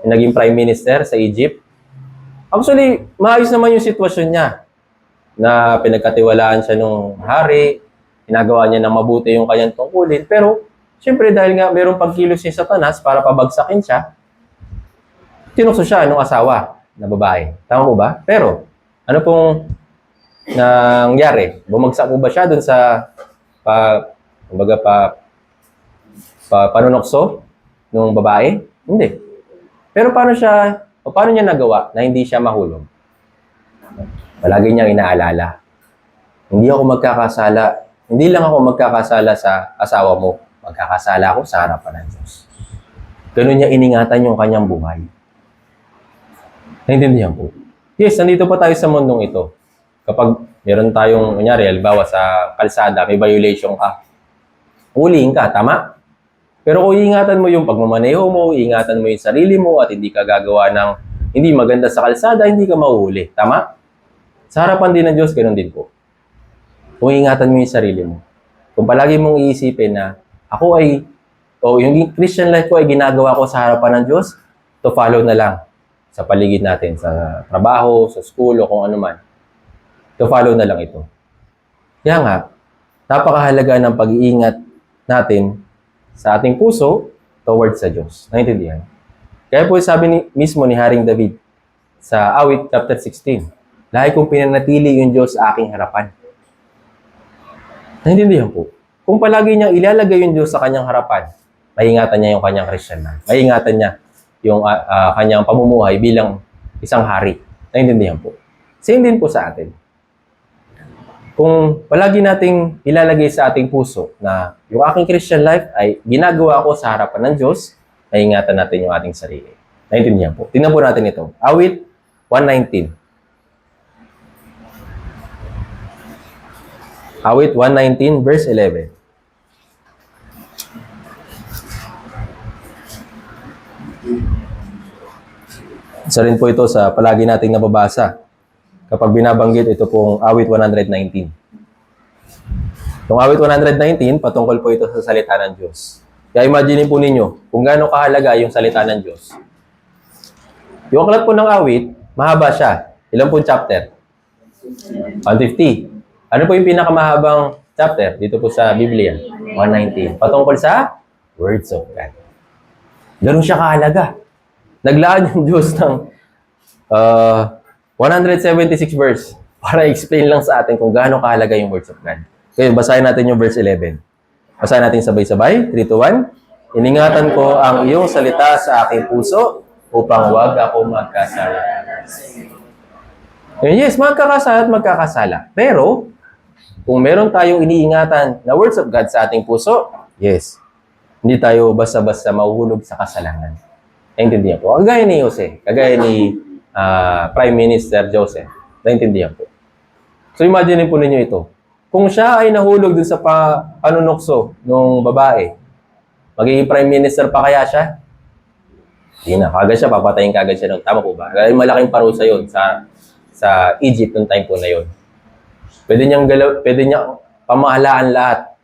Yung naging prime minister sa Egypt. Actually, maayos naman yung sitwasyon niya na pinagkatiwalaan siya nung hari, ginagawa niya ng mabuti yung kanyang tungkulin. Pero, siyempre dahil nga mayroong pagkilos niya sa Satanas para pabagsakin siya, tinukso siya nung asawa na babae. Tama po ba? Pero, ano pong nangyari? Bumagsak po ba siya dun sa panunokso nung babae? Hindi. Pero paano niya nagawa na hindi siya mahulog? Palagi niyang inaalala. Hindi lang ako magkakasala sa asawa mo. Magkakasala ako sa harapan ng Diyos. Ganun niya iningatan yung kanyang buhay. Naintindihan po? Yes, nandito pa tayo sa mundong ito. Kapag meron tayong, kunyari, halimbawa sa kalsada, may violation ka. Huliin ka, tama? Pero kung iingatan mo yung pagmamaneho mo, iingatan mo yung sarili mo at hindi ka gagawa ng hindi maganda sa kalsada, hindi ka mahuhuli. Tama? Sa harapan din ng Diyos, ganoon din po. Kung iingatan mo yung sarili mo. Kung palagi mong iisipin na yung Christian life ko ay ginagawa ko sa harapan ng Diyos, to follow na lang sa paligid natin, sa trabaho, sa school, o kung ano man. To follow na lang ito. Kaya nga, napakahalaga ng pag-iingat natin sa ating puso towards sa Diyos. Naintindihan? Kaya po sabi mismo ni Haring David sa Awit chapter 16, lahi kong pinanatili yung Diyos sa aking harapan. Naintindihan po? Kung palagi niyang ilalagay yung Diyos sa kanyang harapan, maiingatan niya yung kanyang Christian life. Maiingatan niya yung kanyang pamumuhay bilang isang hari. Naintindihan po. Same din po sa atin. Kung palagi nating ilalagay sa ating puso na yung aking Christian life ay ginagawa ko sa harapan ng Diyos, naingatan natin yung ating sarili. Naintindihan po. Tingnan po natin ito. Awit 119. Awit 119 verse 11. Isa rin po ito sa palagi nating nababasa kapag binabanggit ito pong awit 119. Yung awit 119, patungkol po ito sa salita ng Diyos. Kaya imagine po ninyo kung gaano kahalaga yung salita ng Diyos. Yung aklat po ng awit, mahaba siya. Ilan pong chapter? 150. Ano po yung pinakamahabang chapter dito po sa Biblia? 119. Patungkol sa words of God. Ganun siya kahalaga. Naglaan yung Diyos ng 176 verse para explain lang sa atin kung gaano kahalaga yung words of God. Kaya basahin natin yung verse 11. Basahin natin sabay-sabay. 3, 2, 1. Iningatan ko ang iyong salita sa aking puso upang wag ako magkasala. Yes, magkakasala at magkakasala. Pero, kung meron tayong iniingatan na words of God sa ating puso, yes, hindi tayo basta-basta mahuhulog sa kasalanan. Naintindihan po. Kagaya ni Jose, kagaya ni Prime Minister Joseph. Naintindihan po. So imagine po ninyo ito. Kung siya ay nahulog dun sa panunokso ng babae, magiging Prime Minister pa kaya siya? Hindi na. Kagad siya, papatayin kagad siya nun. Tama po ba? Kaya malaking parusa yun sa Egypt noong time po na yun. Pwede niyang pamahalaan lahat.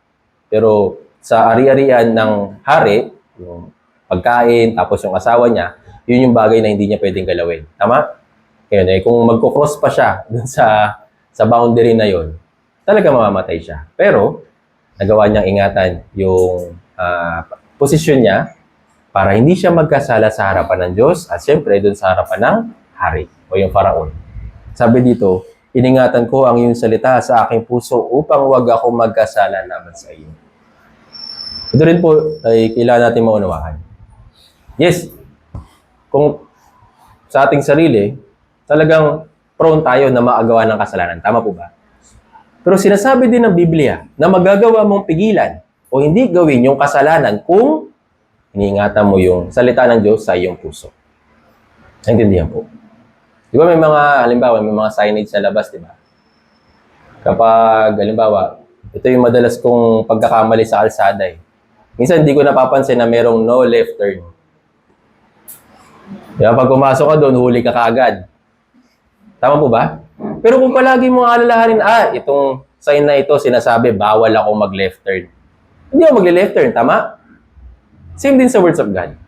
Pero sa ari-arian ng hari, yung pagkain, tapos yung asawa niya, yun yung bagay na hindi niya pwedeng galawin. Tama? Kaya kung magkocross pa siya dun sa boundary na yun, talaga mamamatay siya. Pero, nagawa niyang ingatan yung posisyon niya para hindi siya magkasala sa harapan ng Diyos at siyempre dun sa harapan ng hari o yung Faraon. Sabi dito, iningatan ko ang iyong salita sa aking puso upang wag ako magkasala laban sa iyo. Ito rin po ay kailangan natin maunawahan. Yes, kung sa ating sarili, talagang prone tayo na maagawa ng kasalanan. Tama po ba? Pero sinasabi din ng Biblia na magagawa mong pigilan o hindi gawin yung kasalanan kung iniingatan mo yung salita ng Diyos sa iyong puso. Naintindihan po. Di ba may mga, halimbawa, may mga signage sa labas, di ba? Kapag, halimbawa, ito yung madalas kong pagkakamali sa kalsada eh. Minsan hindi ko napapansin na merong no left turn. Kaya pag pumasok ka doon, huli ka kaagad. Tama po ba? Pero kung palagi mo alalahanin, itong sign na ito, sinasabi, bawal ako mag-left turn. Hindi ako mag-left turn, tama? Same din sa words of God.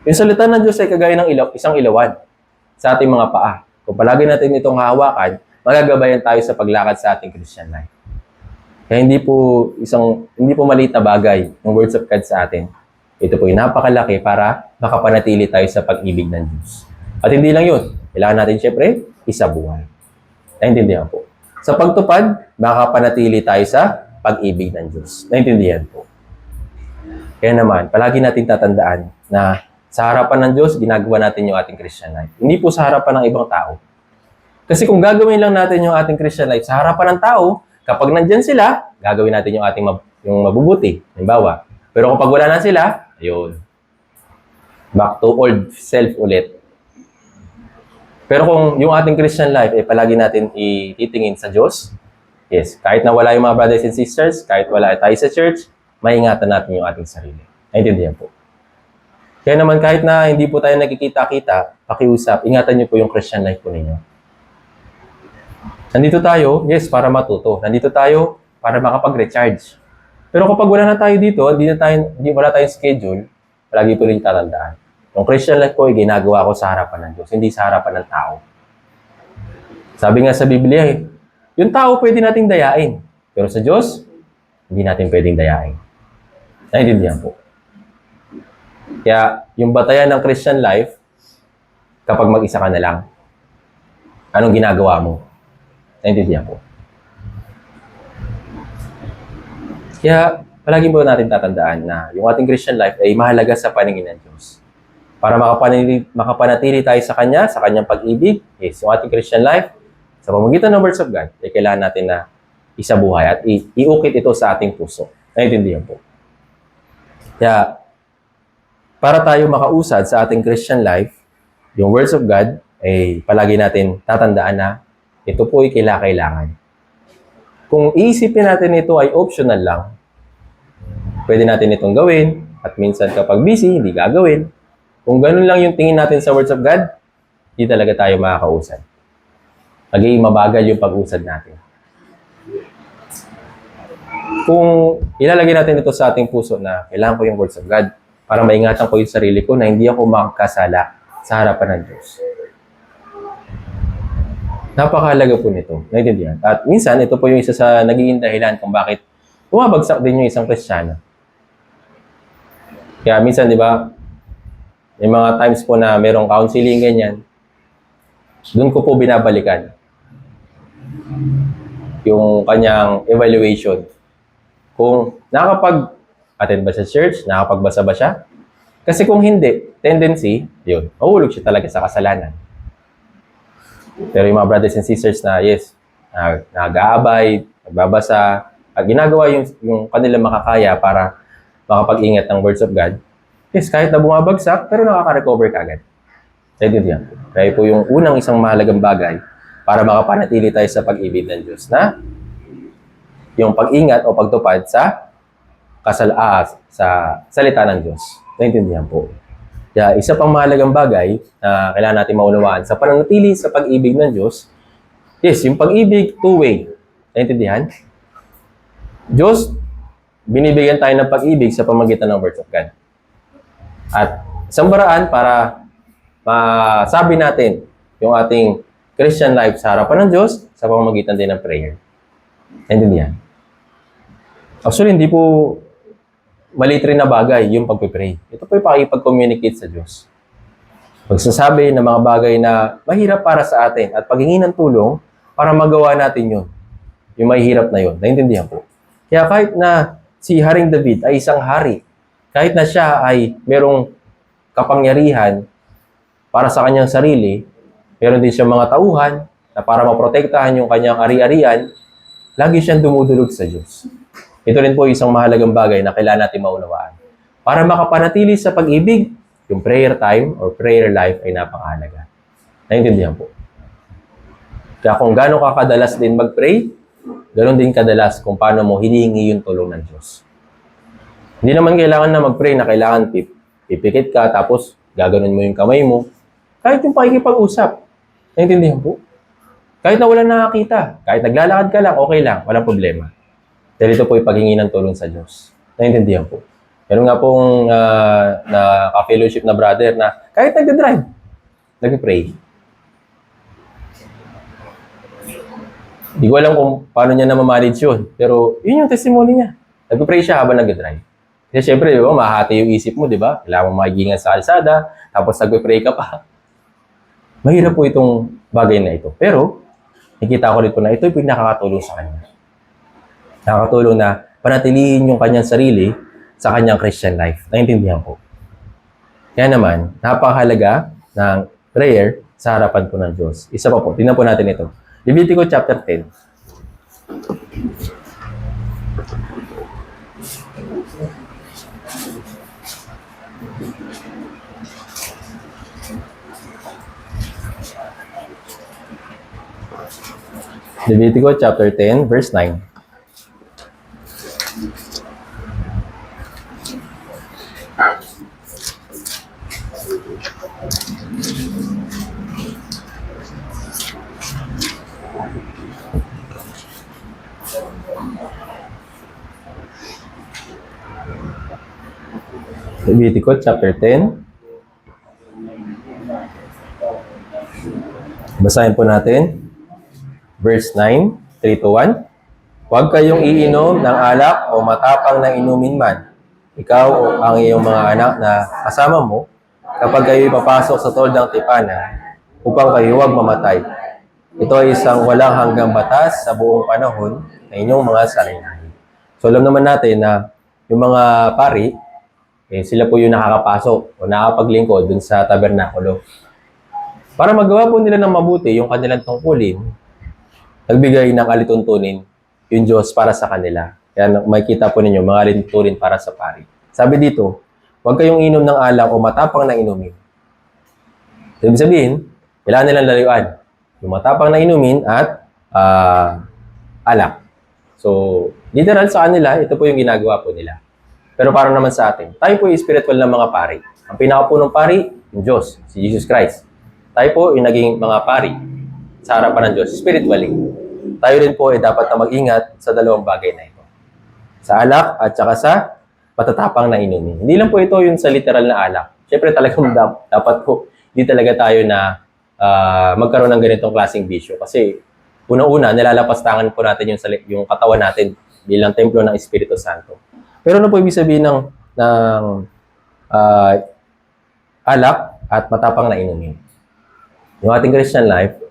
Yung salita ng Diyos ay kagaya ng isang ilawan sa ating mga paa. Kung palagi natin itong hahawakan, magagabayan tayo sa paglakad sa ating Christian life. Kaya hindi po maliit na bagay yung words of God sa atin. Ito po ay napakalaki para makapanatili tayo sa pag-ibig ng Diyos. At hindi lang yun. Kailangan natin siyempre, isabuhay. Naintindihan po. Sa pagtupad, makapanatili tayo sa pag-ibig ng Diyos. Naintindihan po. Kaya naman, palagi natin tatandaan na sa harapan ng Diyos, ginagawa natin yung ating Christian life. Hindi po sa harapan ng ibang tao. Kasi kung gagawin lang natin yung ating Christian life sa harapan ng tao, kapag nandyan sila, gagawin natin yung ating yung mabubuti. Halimbawa. Pero kapag wala na sila, ayun. Back to old self ulit. Pero kung yung ating Christian life, palagi natin ititingin sa Diyos, yes, kahit na wala yung mga brothers and sisters, kahit wala tayo sa church, maingatan natin yung ating sarili. Naintindihan po. Kaya naman kahit na hindi po tayo nakikita-kita, pakiusap, ingatan niyo po yung Christian life po ninyo. Nandito tayo, yes, para matuto. Nandito tayo para makapag-recharge. Pero kapag wala na tayo dito, wala tayong schedule, palagi po rin tatandaan. Yung Christian life ko ay ginagawa ko sa harapan ng Diyos, hindi sa harapan ng tao. Sabi nga sa Biblia, yung tao pwede nating dayain. Pero sa Diyos, hindi natin pwedeng dayain. Naintindihan po. Kaya, yung batayan ng Christian life, kapag mag-isa ka na lang, anong ginagawa mo? Naintindihan po. Kaya, palagi po natin tatandaan na yung ating Christian life ay mahalaga sa paningin ng Diyos. para makapanatili tayo sa kanyang pag-ibig, yes, yung ating Christian life, sa pamamagitan ng words of God, ay kailangan natin na isabuhay at iukit ito sa ating puso. Naintindihan po. Kaya, para tayo makausad sa ating Christian life, yung words of God, ay palagi natin tatandaan na ito po ay kailangan. Kung iisipin natin ito ay optional lang, pwede natin itong gawin, at minsan kapag busy, hindi gagawin. Kung ganun lang yung tingin natin sa words of God, hindi talaga tayo makakausad. Magiging mabagal yung pag-usad natin. Kung ilalagay natin ito sa ating puso na kailangan ko yung words of God para maingatan ko yung sarili ko na hindi ako makakasala sa harapan ng Diyos. Napakahalaga po nito. Naintindihan? At minsan, ito po yung isa sa nagiging dahilan kung bakit bumabagsak din yung isang Kristiyano. Kaya minsan, di ba, may mga times po na merong counseling ganyan, doon ko po binabalikan yung kanyang evaluation. Kung nakapag-attend ba sa church, nakapagbasa ba siya? Kasi kung hindi, tendency, yun, mahulog siya talaga sa kasalanan. Pero yung mga brothers and sisters na, yes, nag-aabay, nagbabasa, at ginagawa yung kanilang makakaya para makapag-ingat ng words of God, yes, kahit na bumabagsak, pero nakaka-recover ka agad. Yan. Kaya po yung unang isang mahalagang bagay para makapanatili tayo sa pag-ibig ng Diyos na yung pag-ingat o pagtupad sa salita ng Diyos. Naintindihan po. Kaya isa pang mahalagang bagay na kailangan natin maunawaan sa pananatili sa pag-ibig ng Diyos, yes, yung pag-ibig two-way. Naintindihan? Diyos, binibigyan tayo ng pag-ibig sa pamamagitan ng words of God. At isang paraan para masabi natin yung ating Christian life sa harapan ng Diyos sa pamamagitan din ng prayer. Naintindihan? Actually, hindi po maliit rin na bagay yung pagpipray. Ito po yung pakipag-communicate sa Diyos. Pagsasabi ng mga bagay na mahirap para sa atin at paghingi ng tulong para magawa natin yun. Yung mahirap na yun. Naintindihan po. Kaya kahit na si Haring David ay isang hari, kahit na siya ay merong kapangyarihan para sa kanyang sarili, meron din siyang mga tauhan na para maprotektahan yung kanyang ari-arian, lagi siyang dumudulog sa Diyos. Ito rin po isang mahalagang bagay na kailangan natin maunawaan. Para makapanatili sa pag-ibig, yung prayer time or prayer life ay napakahalaga. Naintindihan po. Kaya kung gano'n ka kadalas din mag-pray, gano'n din kadalas kung paano mo hinihingi yung tulong ng Diyos. Hindi naman kailangan na mag-pray na kailangan pipikit ka tapos gaganon mo yung kamay mo. Kahit yung pakikipag-usap. Naintindihan po? Kahit na walang nakakita, kahit naglalakad ka lang, okay lang, walang problema. Dahil ito po yung paghingi ng tulong sa Diyos. Naintindihan po? Meron nga pong ka-fellowship na brother na kahit nagdadrive, nag-pray. Hindi ko alam kung paano niya na-manage yun. Pero yun yung testimony niya. Nag-pray siya habang nag-drive. Kasi syempre, diba, mahati yung isip mo, di ba? Kailangan mo magigingan sa kalsada, tapos nag-pray ka pa. Mahirap po itong bagay na ito. Pero, nakita ko dito na ito yung nakakatulong sa kanya. Nakakatulong na panatilihin yung kanyang sarili sa kanyang Christian life. Naintindihan po. Kaya naman, napakahalaga ng prayer sa harapan po ng Diyos. Isa pa po, tingnan po natin ito. Levitico chapter 10. Levitico chapter 10, verse 9. Levitico chapter 10. Basahin po natin. Verse 9, 3 to 1. Huwag kayong iinom ng alak o matapang na inumin man. Ikaw o ang iyong mga anak na kasama mo kapag kayo'y papasok sa toldang tipanan upang kayo huwag mamatay. Ito ay isang walang hanggang batas sa buong panahon na inyong mga sarinahin. So alam naman natin na yung mga pari, sila po yung nakakapasok o nakakapaglingkod dun sa tabernakulo. Para magawa po nila ng mabuti yung kanilang tungkulin, nagbigay ng alituntunin yung Diyos para sa kanila. Kaya makikita po ninyo, mga alituntunin para sa pari. Sabi dito, huwag kayong inom ng alak o matapang na inumin. Ibig sabihin, kailangan nilang layuan. Yung matapang na inumin at alak. So, literal sa kanila, ito po yung ginagawa po nila. Pero para naman sa atin, tayo po yung spiritual na mga pari. Ang pinakapunong pari, yung Diyos, si Jesus Christ. Tayo po yung naging mga pari sa harapan ng Diyos, spiritually. Tayo rin po ay dapat na mag-ingat sa dalawang bagay na ito. Sa alak at saka sa patatapang na inumin. Hindi lang po ito yung sa literal na alak. Siyempre talagang dapat po, hindi talaga tayo na magkaroon ng ganitong klaseng bisyo. Kasi una-una, nilalapastangan po natin yung katawan natin bilang templo ng Espiritu Santo. Pero ano po ibig sabihin ng alak at matapang na inumin? Yung ating Christian life,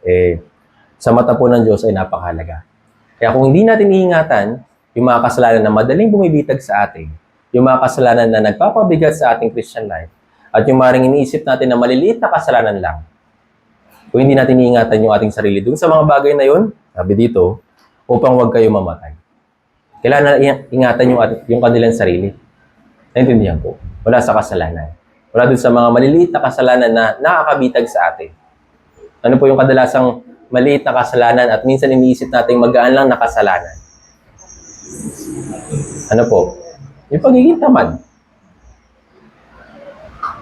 sa mata po ng Diyos ay napakahalaga. Kaya kung hindi natin iingatan yung mga kasalanan na madaling bumibitag sa atin, yung mga kasalanan na nagpapabigat sa ating Christian life, at yung maring iniisip natin na maliliit na kasalanan lang, kung hindi natin iingatan yung ating sarili dun sa mga bagay na yun, sabi dito, upang huwag kayo mamatay. Kailangan na ingatan yung kanilang sarili. Naintindihan po? Wala sa kasalanan. Wala dun sa mga maliliit na kasalanan na nakakabitag sa atin. Ano po yung kadalasang maliit na kasalanan at minsan iniisip natin magaan lang na kasalanan? Ano po? Yung pagiging tamad.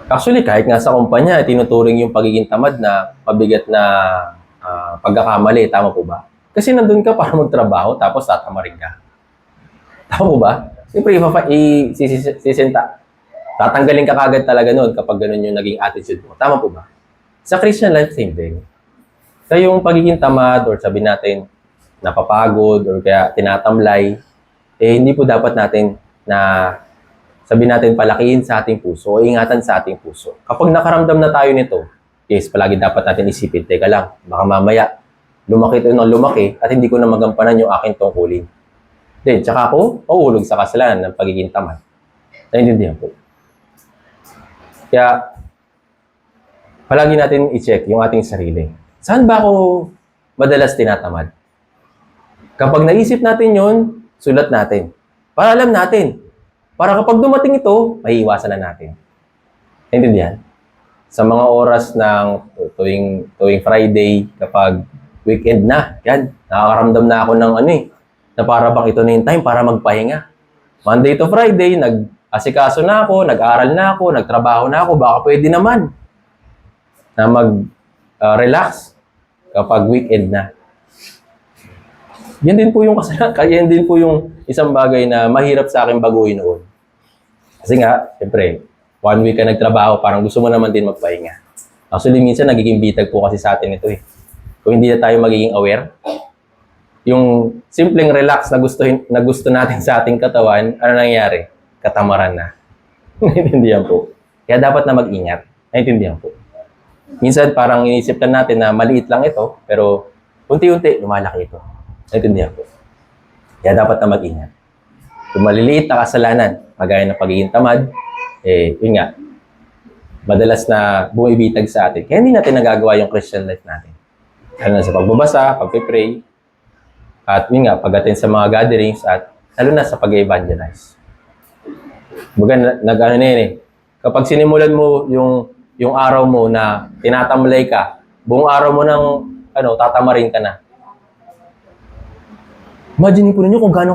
Actually, kahit nga sa kumpanya, tinuturing yung pagiging tamad na mabigat na pagkakamali. Tama po ba? Kasi nandun ka para magtrabaho tapos tatamarin ka. Tama po ba? Siyempre, tatanggalin ka kagad talaga noon kapag ganun yung naging attitude mo. Tama po ba? Sa Christian life, same thing. Kaya yung pagiging tamad or sabi natin napapagod or kaya tinatamlay, hindi po dapat natin na sabi natin palakihin sa ating puso o ingatan sa ating puso. Kapag nakaramdam na tayo nito, yes, palagi dapat natin isipin, teka lang, baka mamaya lumaki ito ng lumaki at hindi ko na magampanan yung aking tungkulin. Then, tsaka ako, mauulog sa kasalanan ng pagiging tamad. Naintindihan po. Kaya, palagi natin i-check yung ating sarili. Saan ba ako madalas tinatamad? Kapag naisip natin yun, sulat natin. Para alam natin. Para kapag dumating ito, maiiwasan na natin. Naintindihan? Sa mga oras ng tuwing Friday, kapag weekend na, yan, nakakaramdam na ako ng na para bang ito na yung time para magpahinga. Monday to Friday, nag-asikaso na ako, nag-aral na ako, nagtrabaho na ako, baka pwede naman na mag-relax kapag weekend na. Yan din po yung kasalanan, yan din po yung isang bagay na mahirap sa akin baguhin noon. Kasi nga, siyempre, 1 week ka nagtrabaho, parang gusto mo naman din magpahinga. Actually, minsan nagiging bitag po kasi sa atin ito Kung hindi na tayo magiging aware, yung simpleng relax na gusto natin sa ating katawan, ano nangyayari? Katamaran na. Naintindihan po. Kaya dapat na mag-ingat. Naintindihan po. Minsan parang inisip natin na maliit lang ito, pero unti-unti lumalaki ito. Naintindihan po. Kaya dapat na mag-ingat. Kung maliliit na kasalanan, kagaya ng pagiging tamad, yun nga, madalas na bumibitag sa atin. Kaya hindi natin nagagawa yung Christian life natin. Lalo na sa pagbabasa, pagpipray, at yun nga, pag-attend sa mga gatherings, at lalo na sa pag-evangelize. Baga, kapag sinimulan mo yung araw mo na tinatamlay ka, buong araw mo ng tatamarin ka na. Imagine po ninyo kung gaano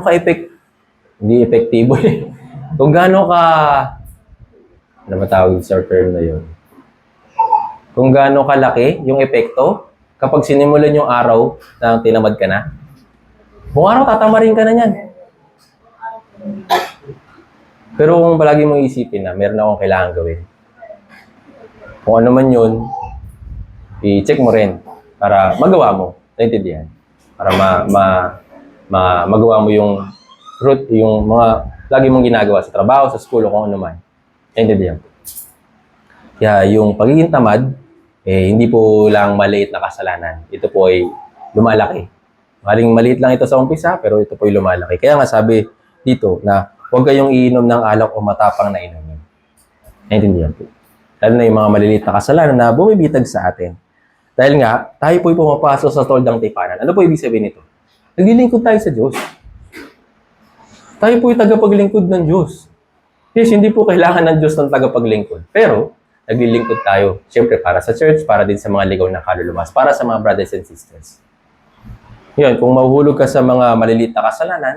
hindi epektibo Kung gaano ka, ano ba tawag sa term na yun? Kung gaano kalaki yung epekto kapag sinimulan yung araw na tinamad ka na. Buong araw tatamarin ka na yan. Pero kung palagi mong isipin na meron akong kailangan gawin. Kung ano man yun, i-check mo rin para magawa mo. Naintindihan? Para magawa mo yung root, yung mga lagi mong ginagawa sa trabaho, sa school, o kung ano man. Naintindihan po. Kaya yung pagiging tamad, hindi po lang maliit na kasalanan. Ito po ay lumalaki. Maling maliit lang ito sa umpisa, pero ito po ay lumalaki. Kaya nga sabi dito na huwag kayong iinom ng alak o matapang na inumin. Naintindihan po. Lalo na yung mga maliliit na kasalanan na bumibitag sa atin. Dahil nga, tayo po'y pumapasok sa toldang tipanan. Ano po ibig sabihin nito? Naglilingkod tayo sa Diyos. Tayo po'y tagapaglingkod ng Diyos. Yes, hindi po kailangan ng Diyos ng tagapaglingkod. Pero, naglilingkod tayo. Siyempre, para sa church, para din sa mga ligaw na kaluluwas, para sa mga brothers and sisters. Yun, kung mahuhulog ka sa mga maliliit na kasalanan,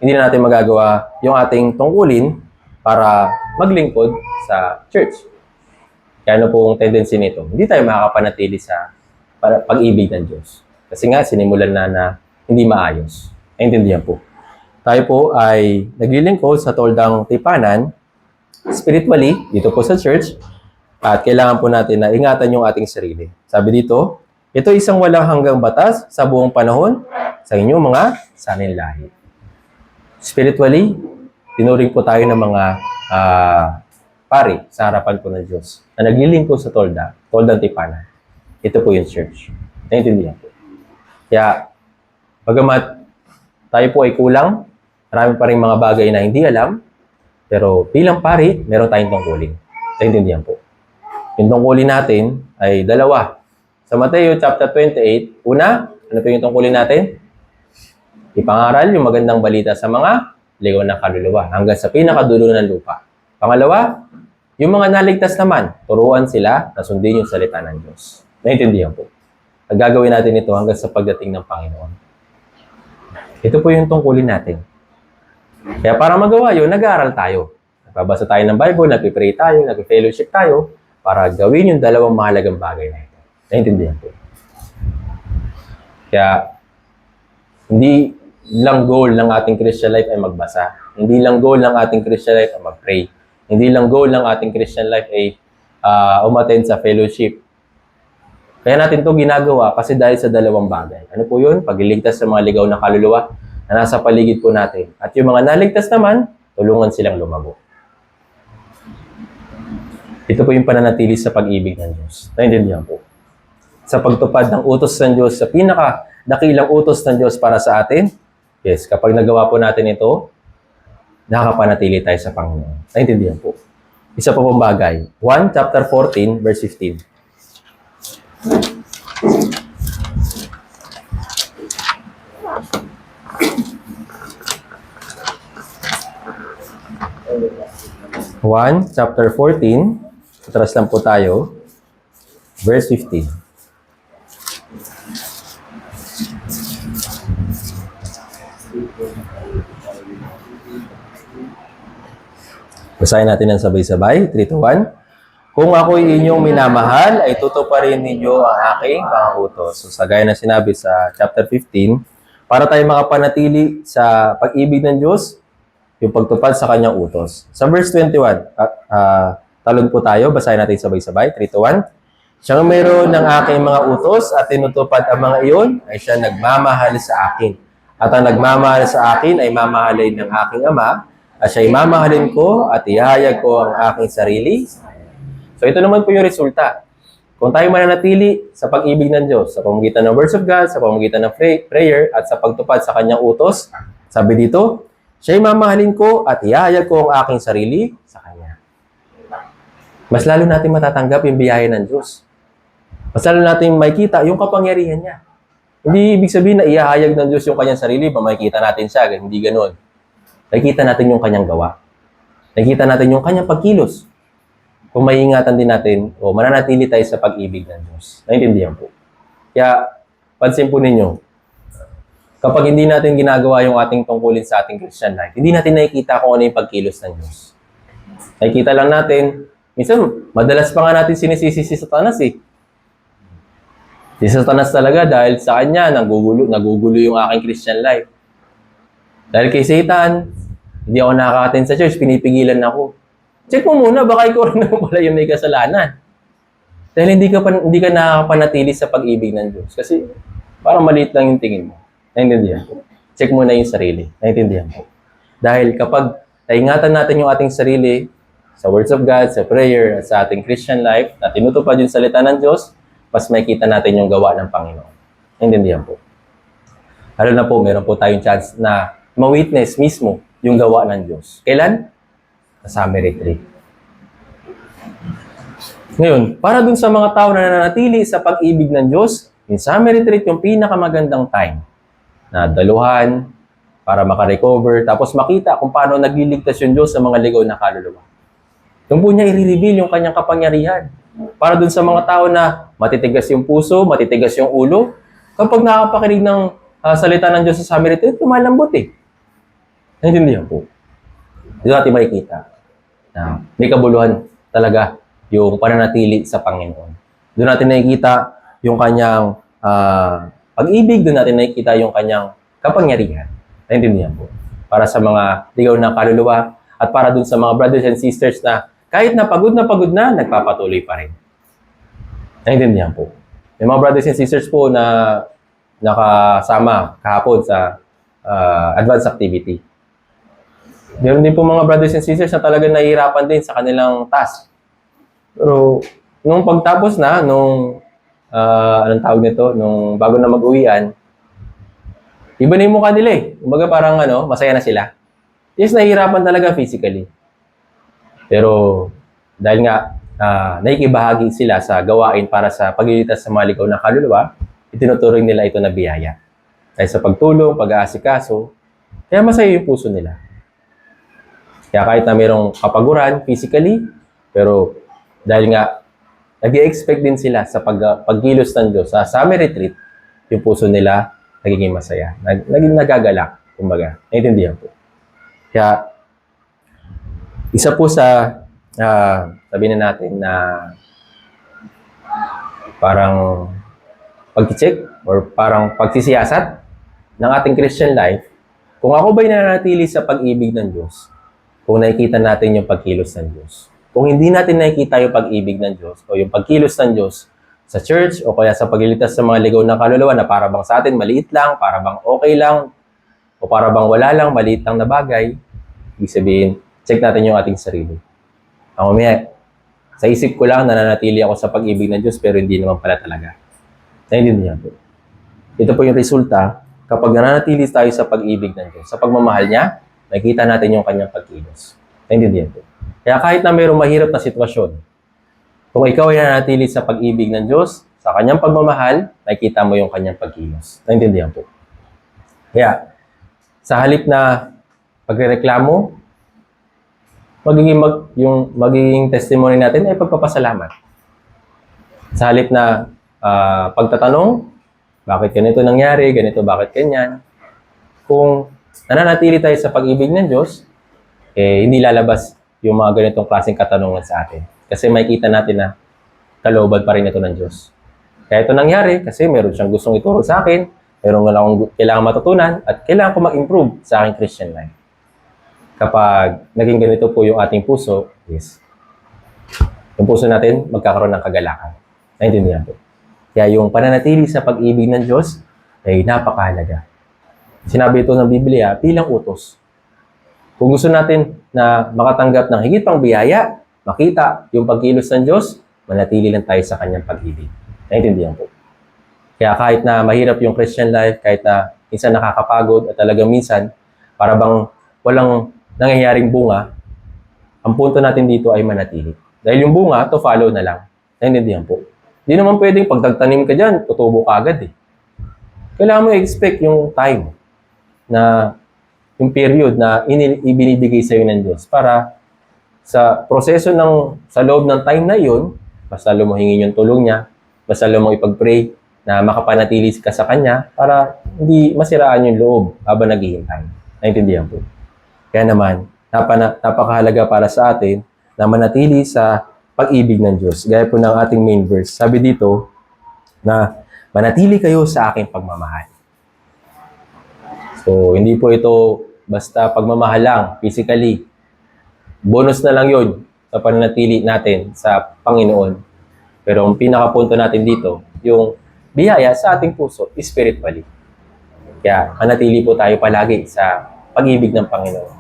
hindi na natin magagawa yung ating tungkulin para maglingkod sa church. Kaya ano pong tendency nito? Hindi tayo makakapanatili sa pag-ibig ng Diyos. Kasi nga, sinimulan na hindi maayos. Naintindihan po. Tayo po ay naglilingkod sa toldang tipanan, spiritually, dito po sa church, at kailangan po natin na ingatan yung ating sarili. Sabi dito, ito isang walang hanggang batas sa buong panahon sa inyong mga saninlahi. Spiritually, tinuring po tayo ng mga pari sa harapan po ng Diyos na naglilingkod sa toldang tipanan. Ito po yung church. Naintindihan po. Kaya, bagamat tayo po ay kulang, marami pa rin mga bagay na hindi alam, pero bilang pari, meron tayong tungkulin. Naintindihan po. Yung tungkulin natin ay dalawa. Sa Mateo chapter 28, una, ano po yung tungkulin natin? Ipangaral yung magandang balita sa mga ligaw ng kaluluwa hanggang sa pinakadulo ng lupa. Pangalawa, yung mga naligtas naman, turuan sila na sundin yung salita ng Diyos. Naintindihan po. Gagawin natin ito hanggang sa pagdating ng Panginoon. Ito po yung tungkulin natin. Kaya para magawa yun, nag-aaral tayo. Nagbabasa tayo ng Bible, nagpipray tayo, nagpi-fellowship tayo para gawin yung dalawang mahalagang bagay na ito. Naintindihan po. Kaya, hindi lang goal ng ating Christian life ay magbasa. Hindi lang goal ng ating Christian life ay mag-pray. Hindi lang goal ng ating Christian life ay umattend sa fellowship. Kaya natin ito ginagawa kasi dahil sa dalawang bagay. Ano po yun? Pagliligtas sa mga ligaw na kaluluwa na nasa paligid po natin. At yung mga naligtas naman, tulungan silang lumago. Ito po yung pananatili sa pag-ibig ng Diyos. Naintindihan po. Sa pagtupad ng utos ng Diyos, sa pinaka-dakilang utos ng Diyos para sa atin, yes, kapag nagawa po natin ito, nakakapanatili tayo sa Panginoon. Naintindihan po. Isa pa pong bagay. 1 chapter 14, verse 15. Chapter 14, atras lang po tayo, verse 15. Basahin natin ng sabay-sabay, 3 to 1. Kung ako'y inyong minamahal, ay tutuparin ninyo ang aking mga utos. So, sa gaya na sinabi sa chapter 15, para tayo makapanatili sa pag-ibig ng Diyos, yung pagtupad sa kanyang utos. Sa verse 21, talon po tayo, basahin natin sabay-sabay, 3 to 1. Siyang mayroon ng aking mga utos at tinutupad ang mga iyon, ay siya nagmamahal sa akin. At ang nagmamahal sa akin ay mamahalin ng aking Ama, at siya'y mamahalin ko at ihayag ko ang aking sarili. So ito naman po yung resulta. Kung tayo mananatili sa pag-ibig ng Diyos, sa pamamagitan ng words of God, sa pamamagitan ng prayer, at sa pagtupad sa kanyang utos, sabi dito, siya'y mamahalin ko at ihayag ko ang aking sarili sa Kanya. Mas lalo natin matatanggap yung biyaya ng Diyos. Mas lalo natin makikita yung kapangyarihan niya. Hindi ibig sabihin na ihahayag ng Diyos yung kanyang sarili, makikita natin siya. Hindi ganoon. Nakikita natin yung kanyang gawa. Nakikita natin yung kanyang pagkilos. Kung maiingatan din natin o mananatili tayo sa pag-ibig ng Diyos. Naintindihan po. Kaya, pansin po ninyo, kapag hindi natin ginagawa yung ating tungkulin sa ating Christian life, hindi natin nakikita kung ano yung pagkilos ng Diyos. Nakikita lang natin, minsan, madalas pa nga natin sinisisi si Satanas eh. Si Satanas talaga dahil sa kanya, nagugulo yung aking Christian life. Dahil kay Satan, hindi ako nakaka-attend sa church, pinipigilan ako. Check mo muna, baka ikaw rin naman pala yung may kasalanan. Dahil hindi ka nakakapanatili sa pag-ibig ng Diyos. Kasi parang maliit lang yung tingin mo. Naintindihan po. Check mo na yung sarili. Naintindihan po. Dahil kapag naingatan natin yung ating sarili sa words of God, sa prayer, at sa ating Christian life, na tinutupad yung salita ng Diyos, mas makikita natin yung gawa ng Panginoon. Naintindihan po. Lalo na po, meron po tayong chance na ma-witness mismo yung gawa ng Diyos. Kailan? Sa summer retreat. Ngayon, para dun sa mga tao na nananatili sa pag-ibig ng Diyos, yung summer retreat yung pinakamagandang time na daluhan para makarecover, tapos makita kung paano nagliligtas yung Diyos sa mga ligaw na kaluluwa. Doon po niya i-reveal yung kanyang kapangyarihan. Para dun sa mga tao na matitigas yung puso, matitigas yung ulo, kapag nakapakinig ng salita ng Diyos sa summer retreat, lumalambot eh. Naintindihan po. Doon natin makikita na may kabuluhan talaga yung pananatili sa Panginoon. Doon natin nakikita yung kanyang pag-ibig, doon natin nakikita yung kanyang kapangyarihan. Naintindihan po. Para sa mga ligaw ng kaluluwa at para doon sa mga brothers and sisters na kahit na pagod na, nagpapatuloy pa rin. Naintindihan po. May mga brothers and sisters po na nakasama kahapon sa advanced activity. Meron din po mga brothers and sisters na talagang nahihirapan din sa kanilang task. Pero nung pagtapos na, anong tawag nito, nung bago na mag-uwian, iba na yung mukha nila eh. Kumbaga parang masaya na sila. Yes, nahihirapan talaga physically. Pero dahil nga nakikibahagi sila sa gawain para sa paglilitas sa mga ligaw na kaluluwa, itinuturing nila ito na biyaya. Dahil sa pagtulong, pag-aasikaso, kaya masaya yung puso nila. Kaya kahit na mayroong kapaguran physically, pero dahil nga nag-i-expect din sila sa pagkilos ng Diyos sa summer retreat, yung puso nila nagiging masaya. Naging nagagalak, kumbaga. Naintindihan po. Kaya isa po sa sabihin na natin na parang pag-check or parang pagsisiyasat ng ating Christian life, kung ako ba'y nananatili sa pag-ibig ng Diyos, kung nakikita natin yung pagkilos ng Diyos. Kung hindi natin nakikita yung pag-ibig ng Diyos o yung pagkilos ng Diyos sa church o kaya sa paglilitas sa mga ligaw ng kaluluwa na para bang sa atin maliit lang, para bang okay lang, o para bang wala lang, maliit lang na bagay, ibig sabihin, check natin yung ating sarili. Ako sa isip ko lang nananatili ako sa pag-ibig ng Diyos pero hindi naman pala talaga. Naintindihan po. Ito po yung resulta kapag nananatili tayo sa pag-ibig ng Diyos. Sa pagmamahal niya, nakikita natin yung kanyang pagkilos. Naintindihan po. Kaya kahit na mayroong mahirap na sitwasyon, kung ikaw ay nananatili sa pag-ibig ng Diyos, sa kanyang pagmamahal, nakikita mo yung kanyang pagkilos. Naintindihan po. Kaya, sa halip na pagreklamo, magiging testimony natin ay pagpapasalamat. Sa halip na pagtatanong, bakit ganito nangyari, bakit ganyan, kung nananatili tayo sa pag-ibig ng Diyos, hindi lalabas yung mga ganitong klaseng katanungan sa atin. Kasi makikita natin na kalooban pa rin ito ng Diyos. Kaya ito nangyari kasi meron siyang gustong ituro sa akin, meron akong kailangan matutunan at kailangan ko mag-improve sa aking Christian life. Kapag naging ganito po yung ating puso, yung puso natin magkakaroon ng kagalakan. Naintindihan po. Kaya yung pananatili sa pag-ibig ng Diyos ay napakahalaga. Sinabi ito ng Biblia bilang utos. Kung gusto natin na makatanggap ng higit pang biyaya, makita yung pagkilos ng Diyos, manatili lang tayo sa kanyang pag-ibig. Naintindihan po. Kaya kahit na mahirap yung Christian life, kahit na minsan nakakapagod at talagang minsan, para bang walang nangyayaring bunga, ang punto natin dito ay manatili. Dahil yung bunga, to follow na lang. Naintindihan po. Hindi naman pwedeng pag nagtanim ka dyan, tutubo ka agad eh. Kailangan mo i-expect yung time na yung period na ibinibigay sa iyo ng Diyos para sa proseso sa loob ng time na yun, basta mo hingin yung tulong niya, basta mo ipag-pray na makapanatili ka sa Kanya para hindi masiraan yung loob habang naghihintay. Naintindihan po. Kaya naman, napakahalaga para sa atin na manatili sa pag-ibig ng Diyos. Gaya po ng ating main verse. Sabi dito na manatili kayo sa aking pagmamahal. So, hindi po ito basta pagmamahal lang, physically. Bonus na lang yun sa pananatili natin sa Panginoon. Pero ang pinakapunto natin dito, yung biyaya sa ating puso, spiritually. Kaya, manatili po tayo palagi sa pag-ibig ng Panginoon.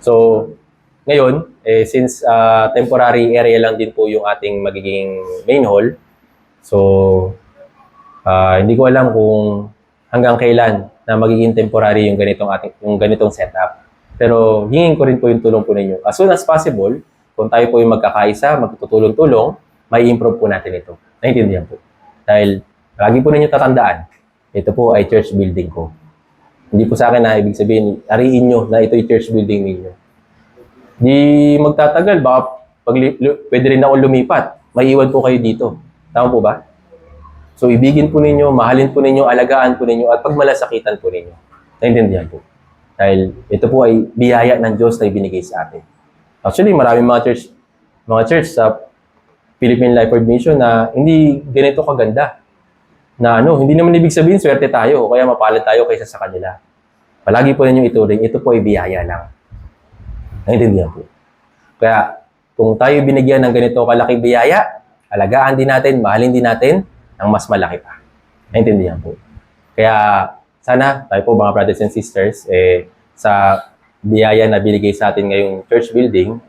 So, ngayon, since temporary area lang din po yung ating magiging main hall, so, hindi ko alam kung hanggang kailan na magiging temporary yung ganitong setup. Pero hingin ko rin po yung tulong po ninyo. As soon as possible, kung tayo po yung magkakaisa, magtutulong-tulong, may improve po natin ito. Naintindihan po. Dahil lagi po ninyo tatandaan, ito po ay church building ko. Hindi po sa akin na ibig sabihin, ariin nyo na ito yung church building ninyo. Di magtatagal, baka pwede rin ako lumipat. Maiiwan po kayo dito. Tama po ba? So, ibigin po ninyo, mahalin po ninyo, alagaan po ninyo, at pagmalasakitan po ninyo. Naintindihan po. Dahil ito po ay biyaya ng Diyos na ibinigay sa atin. Actually, maraming mga church sa Philippine Life Word Mission na hindi ganito kaganda. Na hindi naman ibig sabihin, swerte tayo, o kaya mapalad tayo kaysa sa kanila. Palagi po ninyo ituring, ito po ay biyaya lang. Naintindihan po. Kaya, kung tayo binigyan ng ganito kalaking biyaya, alagaan din natin, mahalin din natin, ng mas malaki pa. Naintindihan po. Kaya, sana tayo po mga brothers and sisters, sa biyaya na binigay sa atin ngayong church building,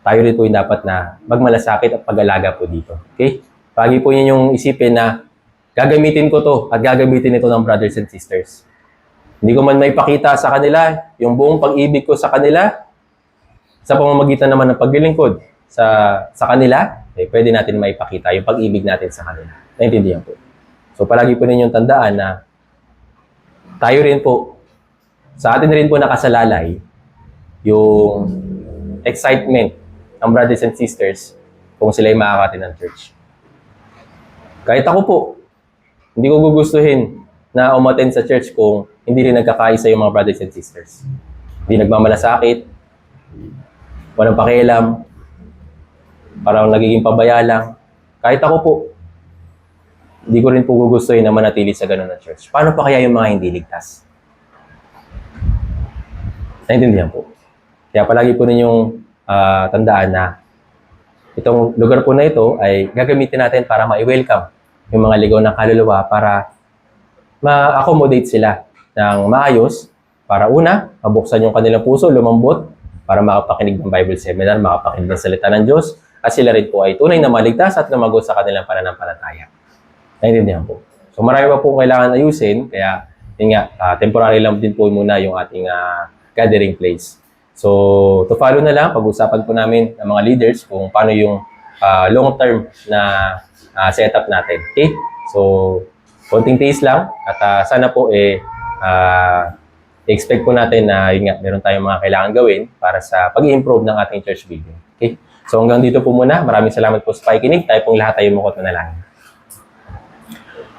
tayo rin po yung dapat na magmalasakit at pag-alaga po dito. Okay? Pagi po yung isipin na gagamitin ko to at gagamitin ito ng brothers and sisters. Hindi ko man maipakita sa kanila yung buong pag-ibig ko sa kanila sa pamamagitan naman ng paglilingkod sa kanila, pwede natin maipakita yung pag-ibig natin sa kanila. Naintindihan po. So palagi po ninyong tandaan na tayo rin po, sa atin rin po nakasalalay yung excitement ng brothers and sisters kung sila ay makakati ng church. Kahit ako po, hindi ko gugustuhin na umattend sa church kung hindi rin nagkakaisa yung mga brothers and sisters. Hindi nagmamalasakit, walang pakialam, parang nagiging pabaya lang. Kahit ako po, hindi ko rin po gugustuhin na manatili sa ganun na church. Paano pa kaya yung mga hindi ligtas? Naintindihan po. Kaya palagi po ninyong tandaan na itong lugar po na ito ay gagamitin natin para ma-welcome yung mga ligaw ng kaluluwa para ma-accommodate sila ng maayos para una, mabuksan yung kanilang puso, lumambot para makapakinig ng Bible seminar, makapakinig ng salita ng Diyos at sila rin po ay tunay na maligtas at lumago sa kanilang pananampalataya. Naintindihan po. So marami pa po kailangan ayusin, kaya yun nga, temporary lang din po muna yung ating gathering place. So to follow na lang, pag-usapan po namin ng mga leaders kung paano yung long-term na setup natin. Okay? So, konting tiis lang at sana po expect po natin na yun nga, meron tayong mga kailangan gawin para sa pag-improve ng ating church building. Okay? So hanggang dito po muna. Maraming salamat po sa pakikinig. Tayo pong lahat tayo mukot na lang.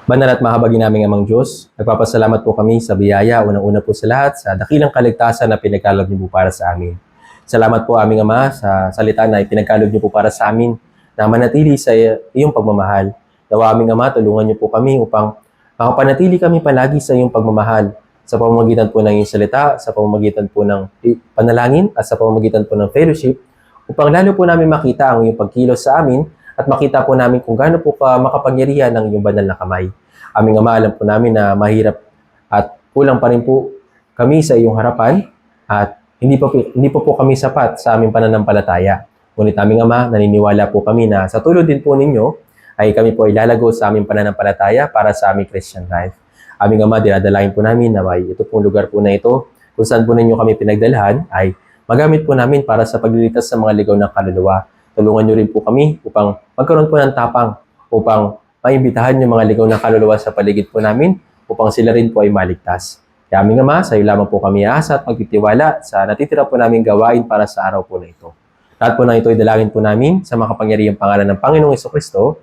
Banal at mahabagin naming Amang Diyos, nagpapasalamat po kami sa biyaya, unang-una po sa lahat, sa dakilang kaligtasan na pinagkaloob niyo po para sa amin. Salamat po aming Ama sa salita na ipinagkaloob niyo po para sa amin na manatili sa iyong pagmamahal. Nawa aming Ama, tulungan niyo po kami upang makapanatili kami palagi sa iyong pagmamahal sa pamamagitan po ng iyong salita, sa pamamagitan po ng panalangin at sa pamamagitan po ng fellowship upang lalo po namin makita ang iyong pagkilos sa amin at makita po namin kung gaano po ka makapangyarihan ng iyong banal na kamay. Aming Ama, alam po namin na mahirap at kulang pa rin po kami sa iyong harapan at hindi pa po kami sapat sa aming pananampalataya. Ngunit aming Ama, naniniwala po kami na sa tulong din po ninyo ay kami po ay lalago sa aming pananampalataya para sa aming Christian life. Aming Ama, dinadalain po namin na may ito pong lugar po na ito kung saan po ninyo kami pinagdalhan ay magamit po namin para sa paglilitas sa mga ligaw ng kaluluwa. Tulungan niyo rin po kami upang magkaroon po ng tapang upang maimbitahan yung mga ligaw ng kaluluwa sa paligid po namin upang sila rin po ay maligtas. Kaya aming Ama, sa iyo lamang po kami aasa at magtitiwala sa natitira po namin gawain para sa araw po na ito. Lahat po na ito ay dalangin po namin sa makapangyarihang pangalan ng Panginoong Jesucristo.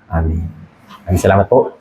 Amen. Maraming salamat po.